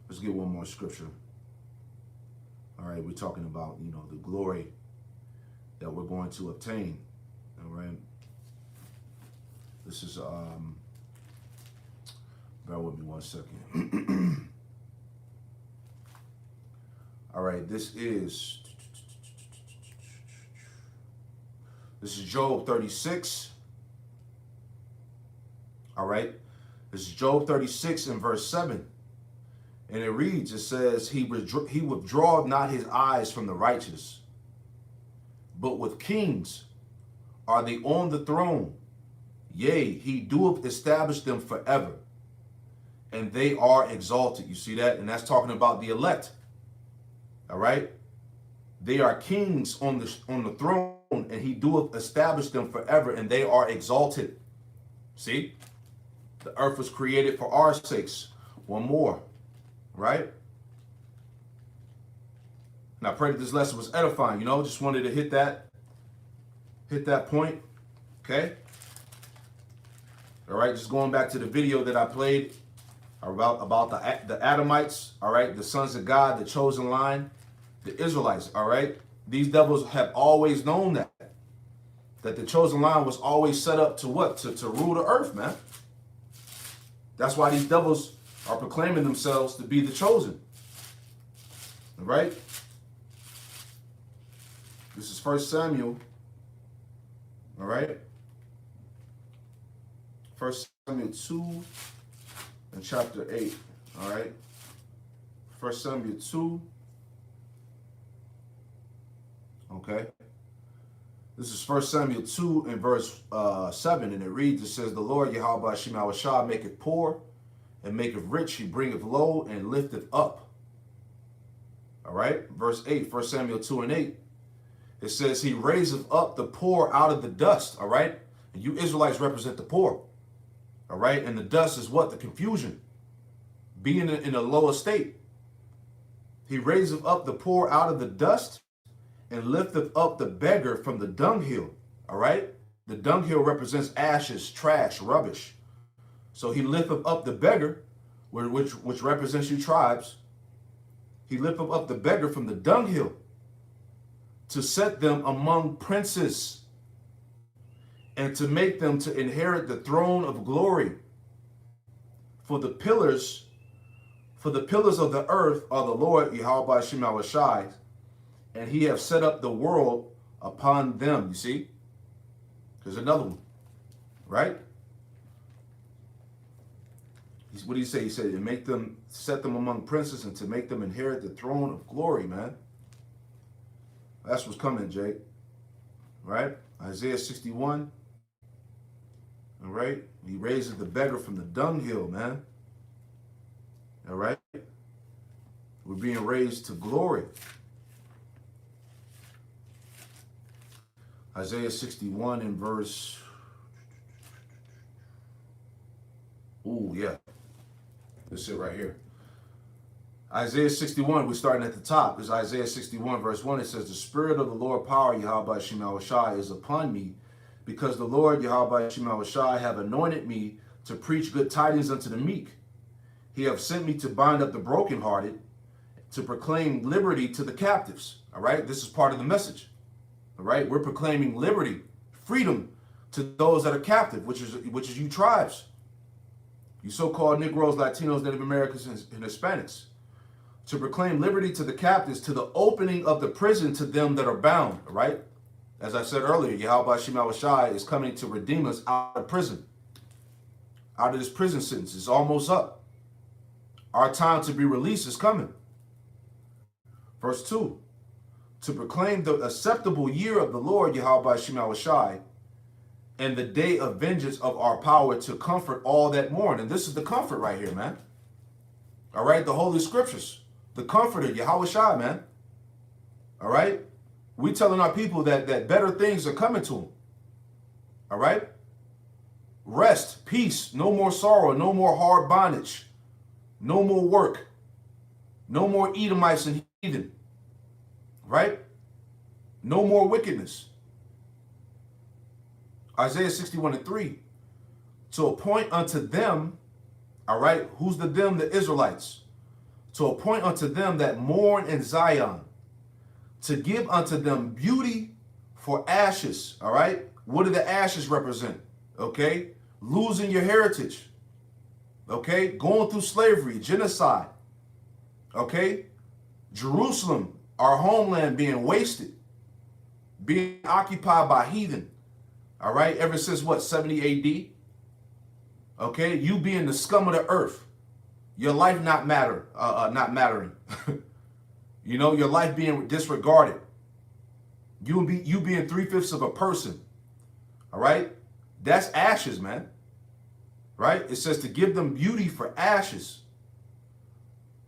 let's get one more scripture. All right, we're talking about, you know, the glory that we're going to obtain. All right. This is bear with me one second. All right, this is Job 36. All right. This is Job 36 and verse 7. And it reads, it says, he withdraweth not his eyes from the righteous, but with kings are they on the throne. Yea, he doeth establish them forever, and they are exalted. You see that? And that's talking about the elect. All right? They are kings on the throne, and he doeth establish them forever, and they are exalted. See? The earth was created for our sakes. One more. Right? And I pray that this lesson was edifying. You know, just wanted to hit that point. Okay? All right, just going back to the video that I played about the Adamites, all right, the sons of God, the chosen line, the Israelites, all right? These devils have always known that the chosen line was always set up to what? To rule the earth, man. That's why these devils are proclaiming themselves to be the chosen. All right? This is 1 Samuel. All right? 1 Samuel 2 and chapter 8. All right? 1 Samuel 2. Okay? This is 1 Samuel 2 and verse 7, and it reads, it says, the Lord Yahweh Shem Awashah maketh poor and maketh rich, he bringeth low and lifteth up. All right, verse 8, 1 Samuel 2 and 8, it says, he raiseth up the poor out of the dust. All right, and you Israelites represent the poor. All right, and the dust is what? The confusion, being in a low estate. He raiseth up the poor out of the dust and lifteth up the beggar from the dunghill. All right, the dunghill represents ashes, trash, rubbish. So he lifteth up the beggar, which represents you tribes. He lifteth up the beggar from the dunghill to set them among princes and to make them to inherit the throne of glory. For the pillars of the earth are the Lord Yahweh Shem Awashai, and he have set up the world upon them. You see? There's another one, right? What do you say? He said, to make them, set them among princes and to make them inherit the throne of glory, man. That's what's coming, Jake. Right? Isaiah 61. All right? He raises the beggar from the dunghill, man. All right? We're being raised to glory. Isaiah 61 in verse... Ooh, yeah. This is it right here. Isaiah 61, we're starting at the top. It's Isaiah 61, verse 1. It says, the Spirit of the Lord power, Yahweh Shem Awashai, is upon me, because the Lord, Yahweh Shem Awashai, have anointed me to preach good tidings unto the meek. He have sent me to bind up the brokenhearted, to proclaim liberty to the captives. All right? This is part of the message. All right? We're proclaiming liberty, freedom to those that are captive, which is you tribes. You so-called Negroes, Latinos, Native Americans, and Hispanics. To proclaim liberty to the captives, to the opening of the prison to them that are bound, right? As I said earlier, Yahweh Shem Awashai is coming to redeem us out of prison. Out of this prison sentence. It's almost up. Our time to be released is coming. Verse 2. To proclaim the acceptable year of the Lord, Yahweh Shem Awashai, and the day of vengeance of our power, to comfort all that mourn. And this is the comfort right here, man. All right, the Holy Scriptures. The comforter, Yahweh Shai, man. All right? We telling our people that better things are coming to them. All right? Rest, peace, no more sorrow, no more hard bondage, no more work, no more Edomites and heathen. Right? No more wickedness. Isaiah 61 and 3. To appoint unto them, all right, who's the them? The Israelites. To appoint unto them that mourn in Zion, to give unto them beauty for ashes, all right? What do the ashes represent? Okay? Losing your heritage, okay? Going through slavery, genocide, okay? Jerusalem, our homeland, being wasted, being occupied by heathen, all right? Ever since what, 70 AD? Okay? You being the scum of the earth. Your life not mattering. You know, your life being disregarded. You being 3/5 of a person. All right? That's ashes, man. Right? It says to give them beauty for ashes.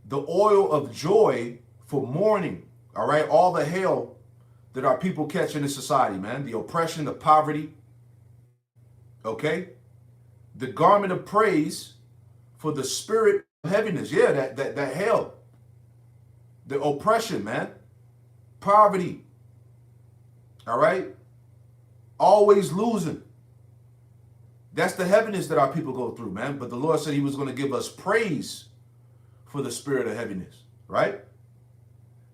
The oil of joy for mourning. All right? All the hell that our people catch in this society, man. The oppression, the poverty. Okay? The garment of praise for the spirit of heaviness. Yeah, that hell. The oppression, man. Poverty. All right? Always losing. That's the heaviness that our people go through, man. But the Lord said he was going to give us praise for the spirit of heaviness, right?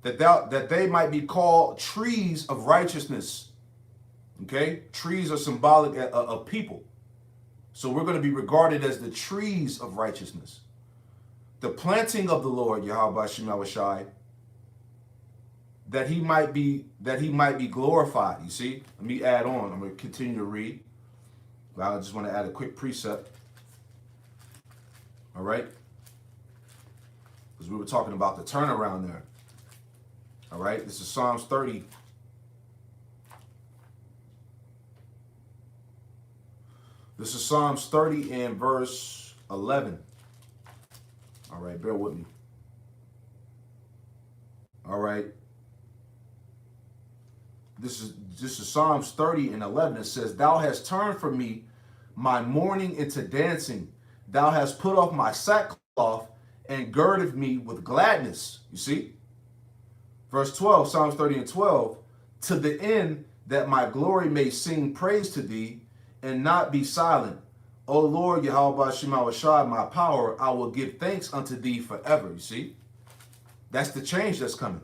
That they might be called trees of righteousness. Okay? Trees are symbolic of people. So we're going to be regarded as the trees of righteousness. The planting of the Lord, Yahweh Shem Awashai, that he might be glorified. You see? Let me add on. I'm going to continue to read. I just want to add a quick precept. All right? Because we were talking about the turnaround there. All right? This is Psalms 30. This is Psalms 30 and verse 11. All right, bear with me. All right. This is Psalms 30 and 11. It says, Thou hast turned from me my mourning into dancing. Thou hast put off my sackcloth and girded me with gladness. You see? Verse 12, Psalms 30 and 12. To the end that my glory may sing praise to thee and not be silent. O Lord, Yahweh Shema Shai, my power, I will give thanks unto thee forever. You see? That's the change that's coming.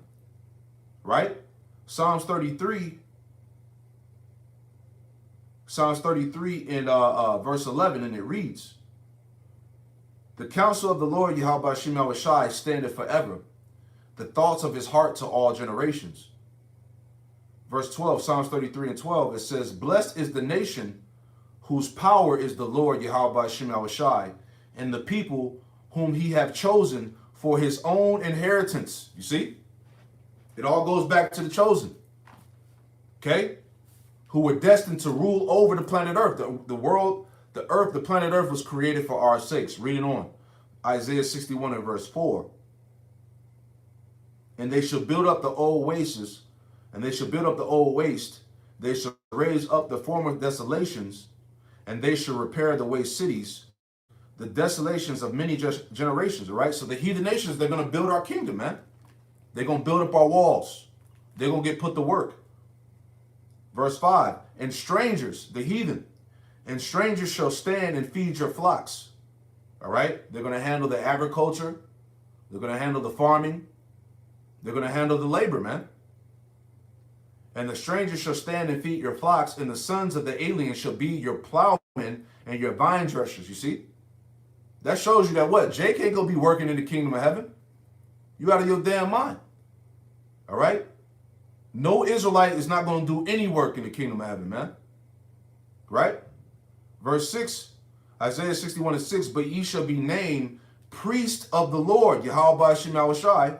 Right? Psalms 33 in verse 11, and it reads, The counsel of the Lord Yahweh Shema Shai standeth forever, the thoughts of his heart to all generations. Verse 12, Psalms 33 and 12, it says, Blessed is the nation whose power is the Lord Yahweh Shema Shai, and the people whom he hath chosen for his own inheritance. You see? It all goes back to the chosen. Okay? Who were destined to rule over the planet Earth. The world, the earth, the planet Earth was created for our sakes. Reading on. Isaiah 61 and verse 4. And they shall build up the old wastes, and they shall build up the old waste. They shall raise up the former desolations, and they shall repair the waste cities, the desolations of many generations. All right? So the heathen nations, they're going to build our kingdom, man. They're going to build up our walls. They're going to get put to work. Verse 5, and strangers, the heathen, and strangers shall stand and feed your flocks. All right? They're going to handle the agriculture. They're going to handle the farming. They're going to handle the labor, man. And the strangers shall stand and feed your flocks, and the sons of the alien shall be your plowmen and your vine dressers. You see? That shows you that what? Jake ain't going to be working in the kingdom of heaven. You out of your damn mind. All right? No Israelite is not going to do any work in the kingdom of heaven, man. Right? Verse 6, Isaiah 61 and 6, But ye shall be named priest of the Lord, Yahweh Shema Shai.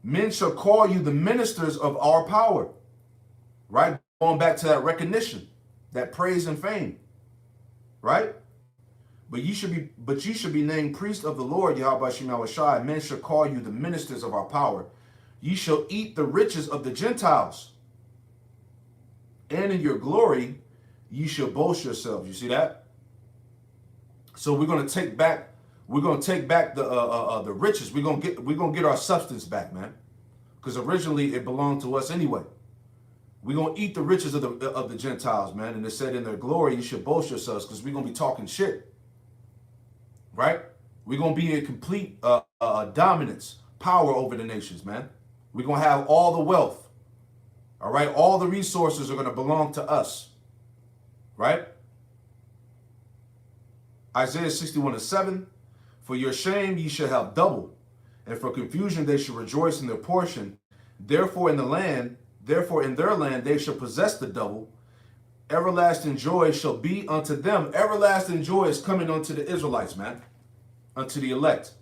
Men shall call you the ministers of our power. Right? Going back to that recognition, that praise and fame. Right? But ye should be named priest of the Lord, Yahweh Shema Shai. Men shall call you the ministers of our power. Ye shall eat the riches of the Gentiles. And in your glory, ye shall boast yourselves. You see that? So we're going to take back the riches. We're going to get our substance back, man. Because originally it belonged to us anyway. We're going to eat the riches of the Gentiles, man. And it said in their glory, you should boast yourselves, because we're going to be talking shit. Right? We're going to be in complete dominance, power over the nations, man. We're going to have all the wealth. All right? All the resources are going to belong to us. Right? Isaiah 61 and 7. For your shame ye shall have double, and for confusion they shall rejoice in their portion. Therefore in their land they shall possess the double. Everlasting joy shall be unto them. Everlasting joy is coming unto the Israelites, man. Unto the elect.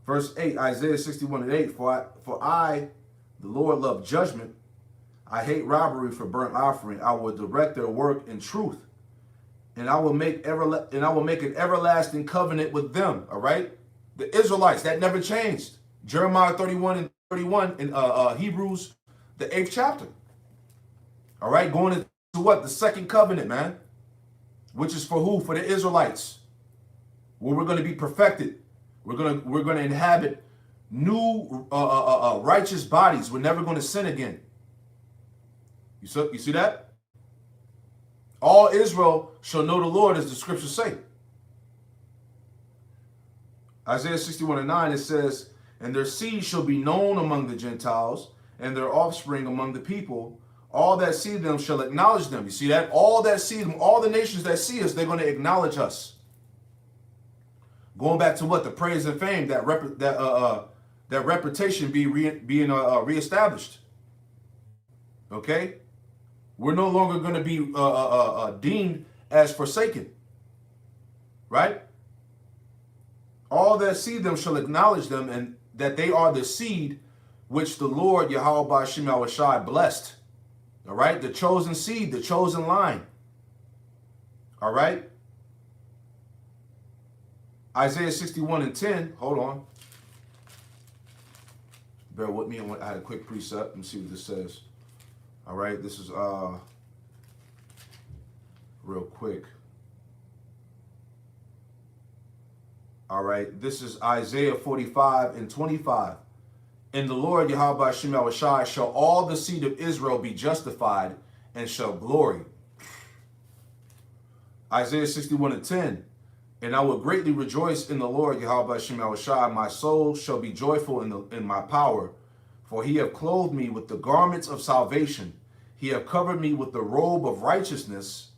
Verse 8, Isaiah 61 and 8. For I, the Lord, love judgment. I hate robbery for burnt offering. I will direct their work in truth. And I will make an everlasting covenant with them. All right? The Israelites, that never changed. Jeremiah 31 and 31 in Hebrews, the 8th chapter. All right? Going into what? The second covenant, man. Which is for who? For the Israelites. Where we're going to be perfected. We're going to inhabit new righteous bodies. We're never going to sin again. You see that? All Israel shall know the Lord, as the scriptures say. Isaiah 61 and 9, it says, And their seed shall be known among the Gentiles, and their offspring among the people. All that see them shall acknowledge them. You see that? All that see them, all the nations that see us, they're going to acknowledge us. Going back to what? The praise and fame, that reputation being reestablished. Okay? We're no longer going to be deemed as forsaken. Right? All that see them shall acknowledge them, and that they are the seed which the Lord Yahweh Shema Shai blessed. All right, the chosen seed, the chosen line. All right. Isaiah 61:10. Hold on. Bear with me. I had a quick precept and see what this says. All right, this is real quick. All right, this is Isaiah 45:25. In the Lord Yahweh Shem Yahushai shall all the seed of Israel be justified and shall glory. Isaiah 61:10. And I will greatly rejoice in the Lord Yahweh Shem Yahushai. My soul shall be joyful in my power. For he hath clothed me with the garments of salvation. He hath covered me with the robe of righteousness.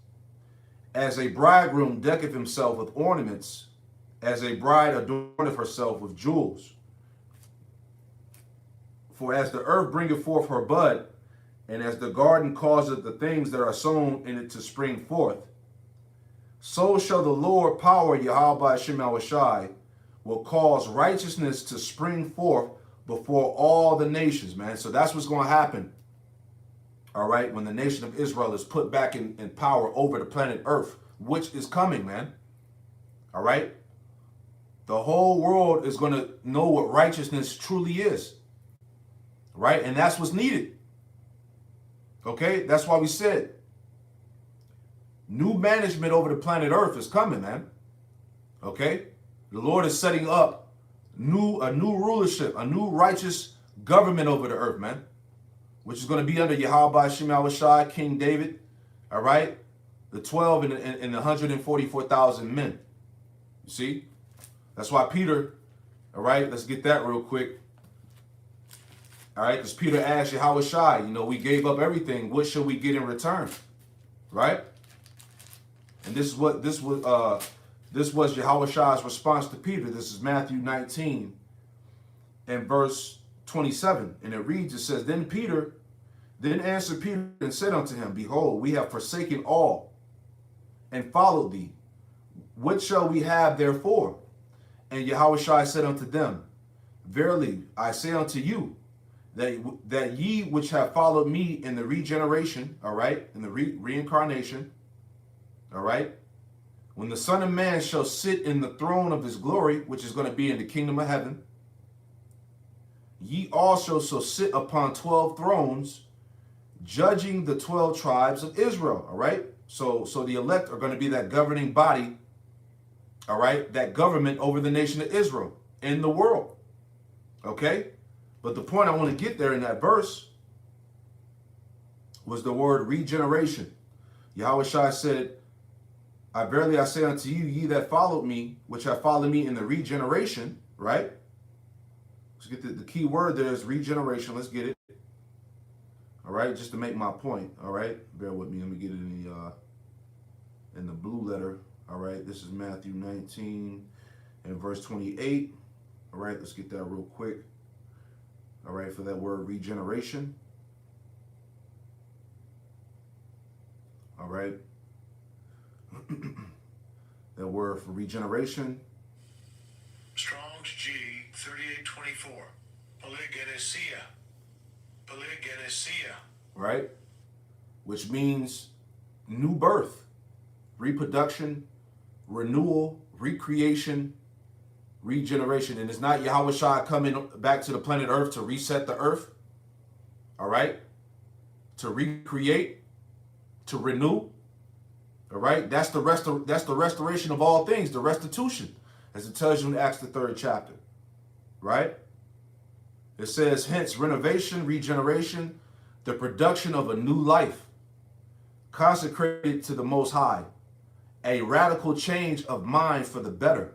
As a bridegroom decketh himself with ornaments, as a bride adorneth herself with jewels. For as the earth bringeth forth her bud, and as the garden causeth the things that are sown in it to spring forth, so shall the Lord power Yahweh Shem Yahushai will cause righteousness to spring forth before all the nations, man. So that's what's going to happen. All right, when the nation of Israel is put back in power over the planet Earth, which is coming, man. All right. The whole world is going to know what righteousness truly is. Right? And that's what's needed. Okay? That's why we said new management over the planet Earth is coming, man. Okay? The Lord is setting up a new rulership, a new righteous government over the earth, man, which is going to be under Yahweh Shem Yahushai, King David, all right? The 12 and the 144,000 men. You see? That's why Peter, all right, let's get that real quick. All right, because Peter asked Yahushai, we gave up everything. What should we get in return? Right? And this was Yahushai's response to Peter. This is Matthew 19 and verse 27. And it reads, it says, Then answered Peter and said unto him, Behold, we have forsaken all and followed thee. What shall we have therefore? And Yahushai said unto them, Verily I say unto you, that ye which have followed me in the regeneration, all right, in the reincarnation, all right, when the Son of Man shall sit in the throne of his glory, which is going to be in the kingdom of heaven, ye also shall sit upon 12 thrones, judging the 12 tribes of Israel, all right? So the elect are going to be that governing body, all right, that government over the nation of Israel in the world, okay? But the point I want to get there in that verse was the word regeneration. Yahushua said, I verily I say unto you, ye that followed me, which have followed me in the regeneration, right? Let's get the key word there is regeneration. Let's get it. All right, just to make my point. All right, bear with me. Let me get it in the blue letter. All right, this is Matthew 19 and verse 28. All right, let's get that real quick. All right, for that word regeneration. All right. That word for regeneration. Strong's G 3824. Polygenesia. Polygenesia. Right? Which means new birth, reproduction, renewal, recreation, regeneration. And it's not Yahushua coming back to the planet Earth to reset the earth. All right? To recreate, to renew. All right? That's the restoration of all things, the restitution, as it tells you in Acts the 3rd chapter. Right? It says, hence, renovation, regeneration, the production of a new life, consecrated to the Most High, a radical change of mind for the better.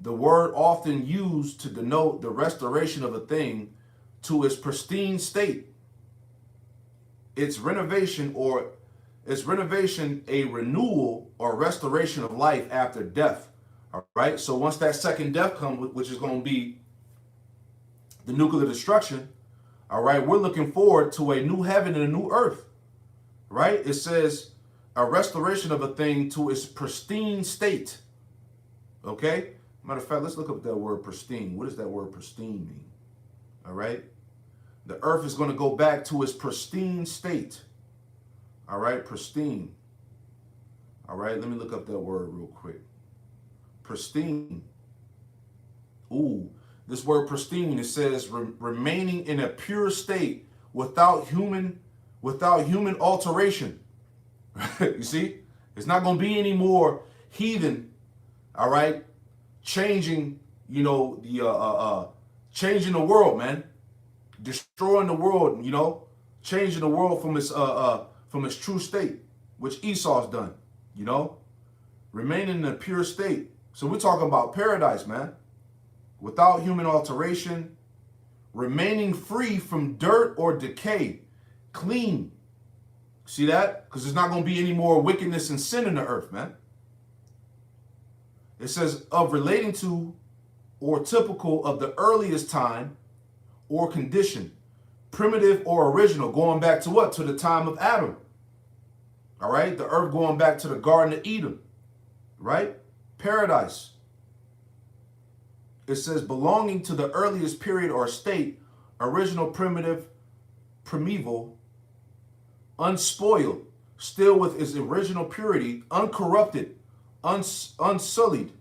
The word often used to denote the restoration of a thing to its pristine state. It's renovation, a renewal or restoration of life after death. All right. So once that second death comes, which is going to be the nuclear destruction, all right, we're looking forward to a new heaven and a new earth. Right? It says a restoration of a thing to its pristine state. Okay? Matter of fact, let's look up that word pristine. What does that word pristine mean? All right? The earth is going to go back to its pristine state. All right, pristine. All right, let me look up that word real quick. Pristine. Ooh, this word pristine, it says remaining in a pure state without human alteration. You see, it's not going to be any more heathen. All right, changing, you know, the changing the world, man, destroying the world, you know, changing the world from its true state, which Esau's done, you know, remaining in a pure state. So we're talking about paradise, man, without human alteration, remaining free from dirt or decay, clean. See that? Because there's not going to be any more wickedness and sin in the earth, man. It says of relating to or typical of the earliest time or condition, primitive or original, going back to what? To the time of Adam. All right? The earth going back to the Garden of Eden, right? Paradise. It says belonging to the earliest period or state, original, primitive, primeval, unspoiled, still with its original purity, uncorrupted, unsullied.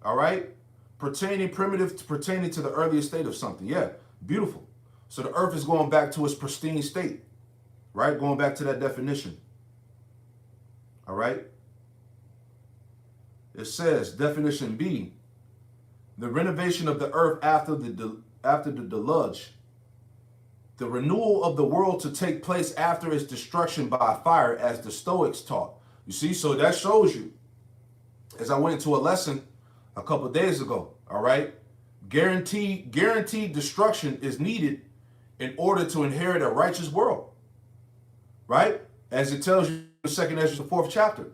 All right? Pertaining to the earliest state of something. Yeah, beautiful. So the earth is going back to its pristine state, right? Going back to that definition. All right? It says, definition B, the renovation of the earth after the deluge, the renewal of the world to take place after its destruction by fire, as the Stoics taught. You see, so that shows you, as I went into a lesson a couple of days ago, all right, guaranteed destruction is needed in order to inherit a righteous world, right? As it tells you in 2 Ezra, the 4th chapter,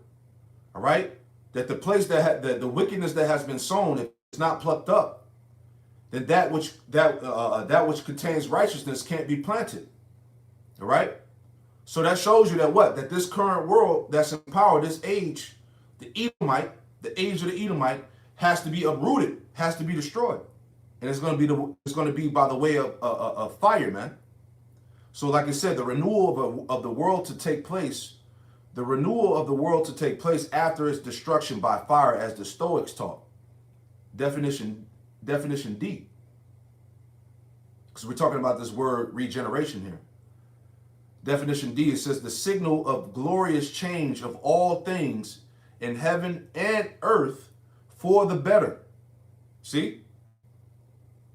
all right, that the place that the wickedness that has been sown, if it's not plucked up, then that which contains righteousness can't be planted. All right. So that shows you that what? That this current world that's in power, this age, the age of the Edomite, has to be uprooted, has to be destroyed, and it's going to be by the way of fire, man. So, like I said, the renewal of the world to take place. The renewal of the world to take place after its destruction by fire, as the Stoics taught. Definition D. Because we're talking about this word regeneration here. Definition D, it says the signal of glorious change of all things in heaven and earth for the better. See?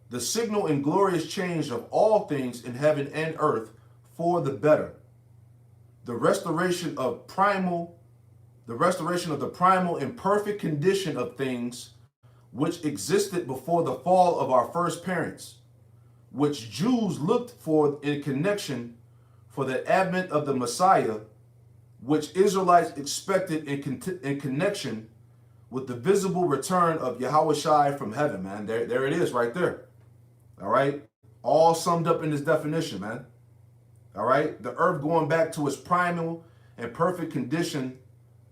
The signal and glorious change of all things in heaven and earth for the better. The restoration of the primal and perfect condition of things which existed before the fall of our first parents, which Jews looked for in connection for the advent of the Messiah, which Israelites expected in connection with the visible return of Yahushua from heaven, man. There it is right there. All right. All summed up in this definition, man. All right. The earth going back to its primal and perfect condition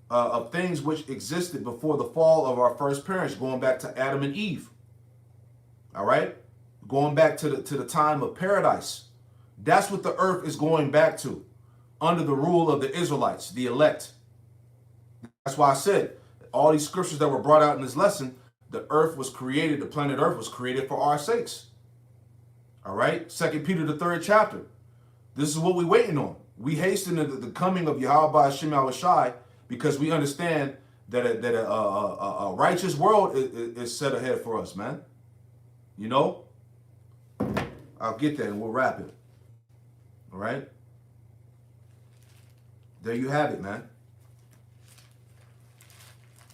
of things which existed before the fall of our first parents, going back to Adam and Eve. All right. Going back to the time of paradise. That's what the earth is going back to under the rule of the Israelites, the elect. That's why I said all these scriptures that were brought out in this lesson, the earth was created, the planet earth was created for our sakes. All right. 2 Peter, the 3rd chapter. This is what we're waiting on. We hasten the coming of Yahweh Hashem Yahushai because we understand that a righteous world is set ahead for us, man. You know? I'll get that and we'll wrap it. All right? There you have it, man.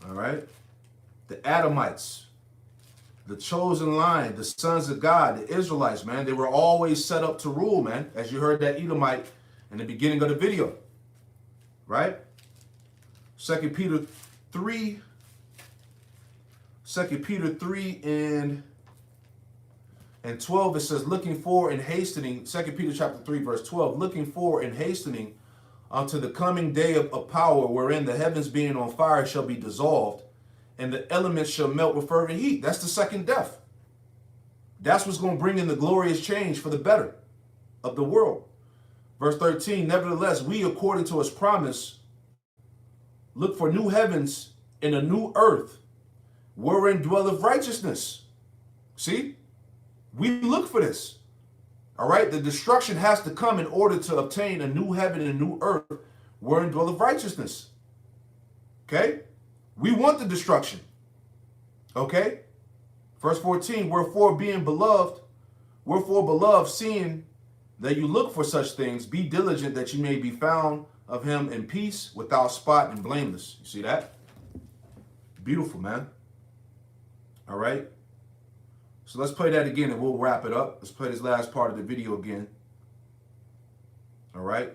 All right? The Adamites, the chosen line, the sons of God, the Israelites, man, they were always set up to rule, man, as you heard that Edomite in the beginning of the video. Right? 2 Peter 3 and 12, it says, looking for and hastening, 2 Peter chapter 3, verse 12, looking for and hastening unto the coming day of power, wherein the heavens being on fire shall be dissolved, and the elements shall melt with fervent heat. That's the second death. That's what's going to bring in the glorious change for the better. of the world. Verse 13, nevertheless, we, according to his promise, look for new heavens and a new earth, wherein dwelleth righteousness. See? We look for this. All right? The destruction has to come in order to obtain a new heaven and a new earth, wherein dwelleth righteousness. Okay? We want the destruction. Okay? Verse 14, wherefore beloved, seeing that you look for such things, be diligent that you may be found of him in peace, without spot and blameless. You see that? Beautiful, man. All right? So let's play that again and we'll wrap it up. Let's play this last part of the video again. All right?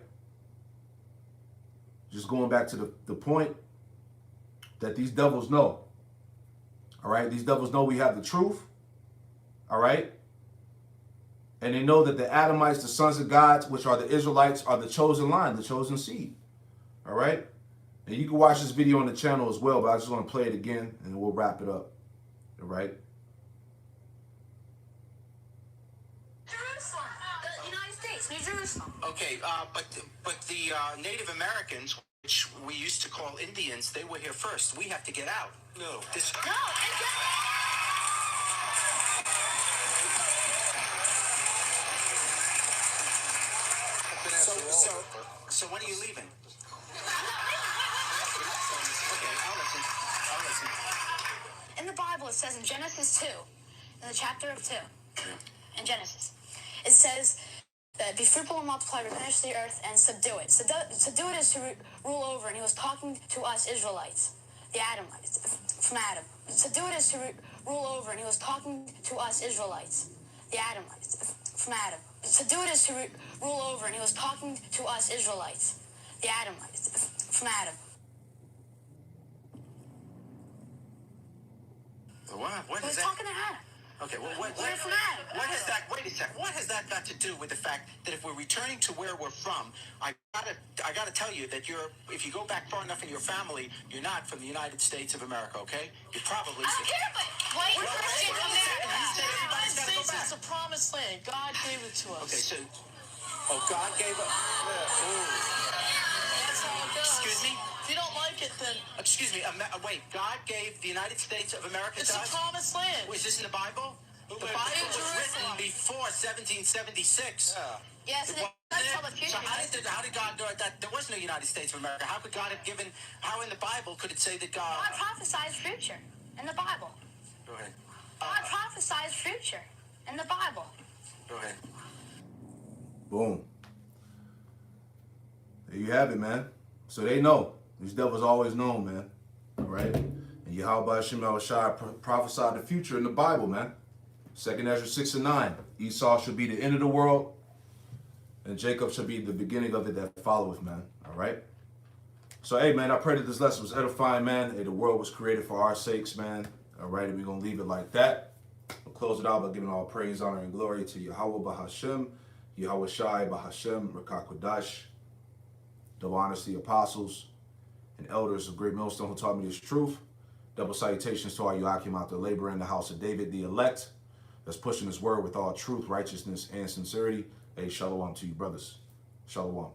Just going back to the point that these devils know. All right? These devils know we have the truth. All right? And they know that the Adamites, the sons of God, which are the Israelites, are the chosen line, the chosen seed. All right? And you can watch this video on the channel as well, but I just want to play it again and we'll wrap it up. All right? Jerusalem, the United States, New Jerusalem. Okay, but the Native Americans, which we used to call Indians, they were here first. We have to get out. No. This. No, So when are you leaving? Okay, I'll listen. in the Bible, it says in Genesis 2, in the chapter of 2, in Genesis, it says that be fruitful and multiply, replenish the earth, and subdue it. Subdue it is to rule over, and he was talking to us Israelites, the Adamites, from Adam. Subdue it is to rule over, and he was talking to us Israelites, the Adamites, from Adam. Subdue it is to rule over, and he was talking to us Israelites, the Adamites, from Adam. What He is was that? talking to Adam. Okay, well, We're from Adam. what has that? Wait a second. What has that got to do with the fact that if we're returning to where we're from, I gotta tell you that if you go back far enough in your family, you're not from the United States of America. Okay, you're probably. I don't care, but wait, Well, we're wait, Christian wait a second. America. You said everybody's gotta go back. It's a promised land. God gave it to us. Okay, so God gave us. That's how it goes. Excuse me? If you don't like it, then Excuse me. Wait. God gave the United States of America it's to a us. promised land. Is this in the Bible? The Bible was written before 1776. Yes, It and wasn't that's it? how the future So how is. did God do it? That there was no United States of America. How could God have given? How in the Bible could it say that God? God prophesies future in the Bible. Go ahead. God prophesies future in the Bible. Go ahead. Boom. There you have it, man. So they know. These devils always know, man. All right? And Yahweh Hashem Shai prophesied the future in the Bible, man. 2nd Ezra 6 and 9. Esau shall be the end of the world, and Jacob shall be the beginning of it that followeth, man. All right? So, hey, man, I pray that this lesson was edifying, man. Hey, the world was created for our sakes, man. All right? And we're going to leave it like that. We'll close it out by giving all praise, honor, and glory to Yahweh Bahashem, Yahweh Shai Bahashem, Rakakwadash. Double honors to the apostles and elders of Great Millstone who taught me this truth. Double salutations to all you Akim out there laboring in the house of David, the elect, that's pushing this word with all truth, righteousness, and sincerity. Hey, shalom to you, brothers. Shalom.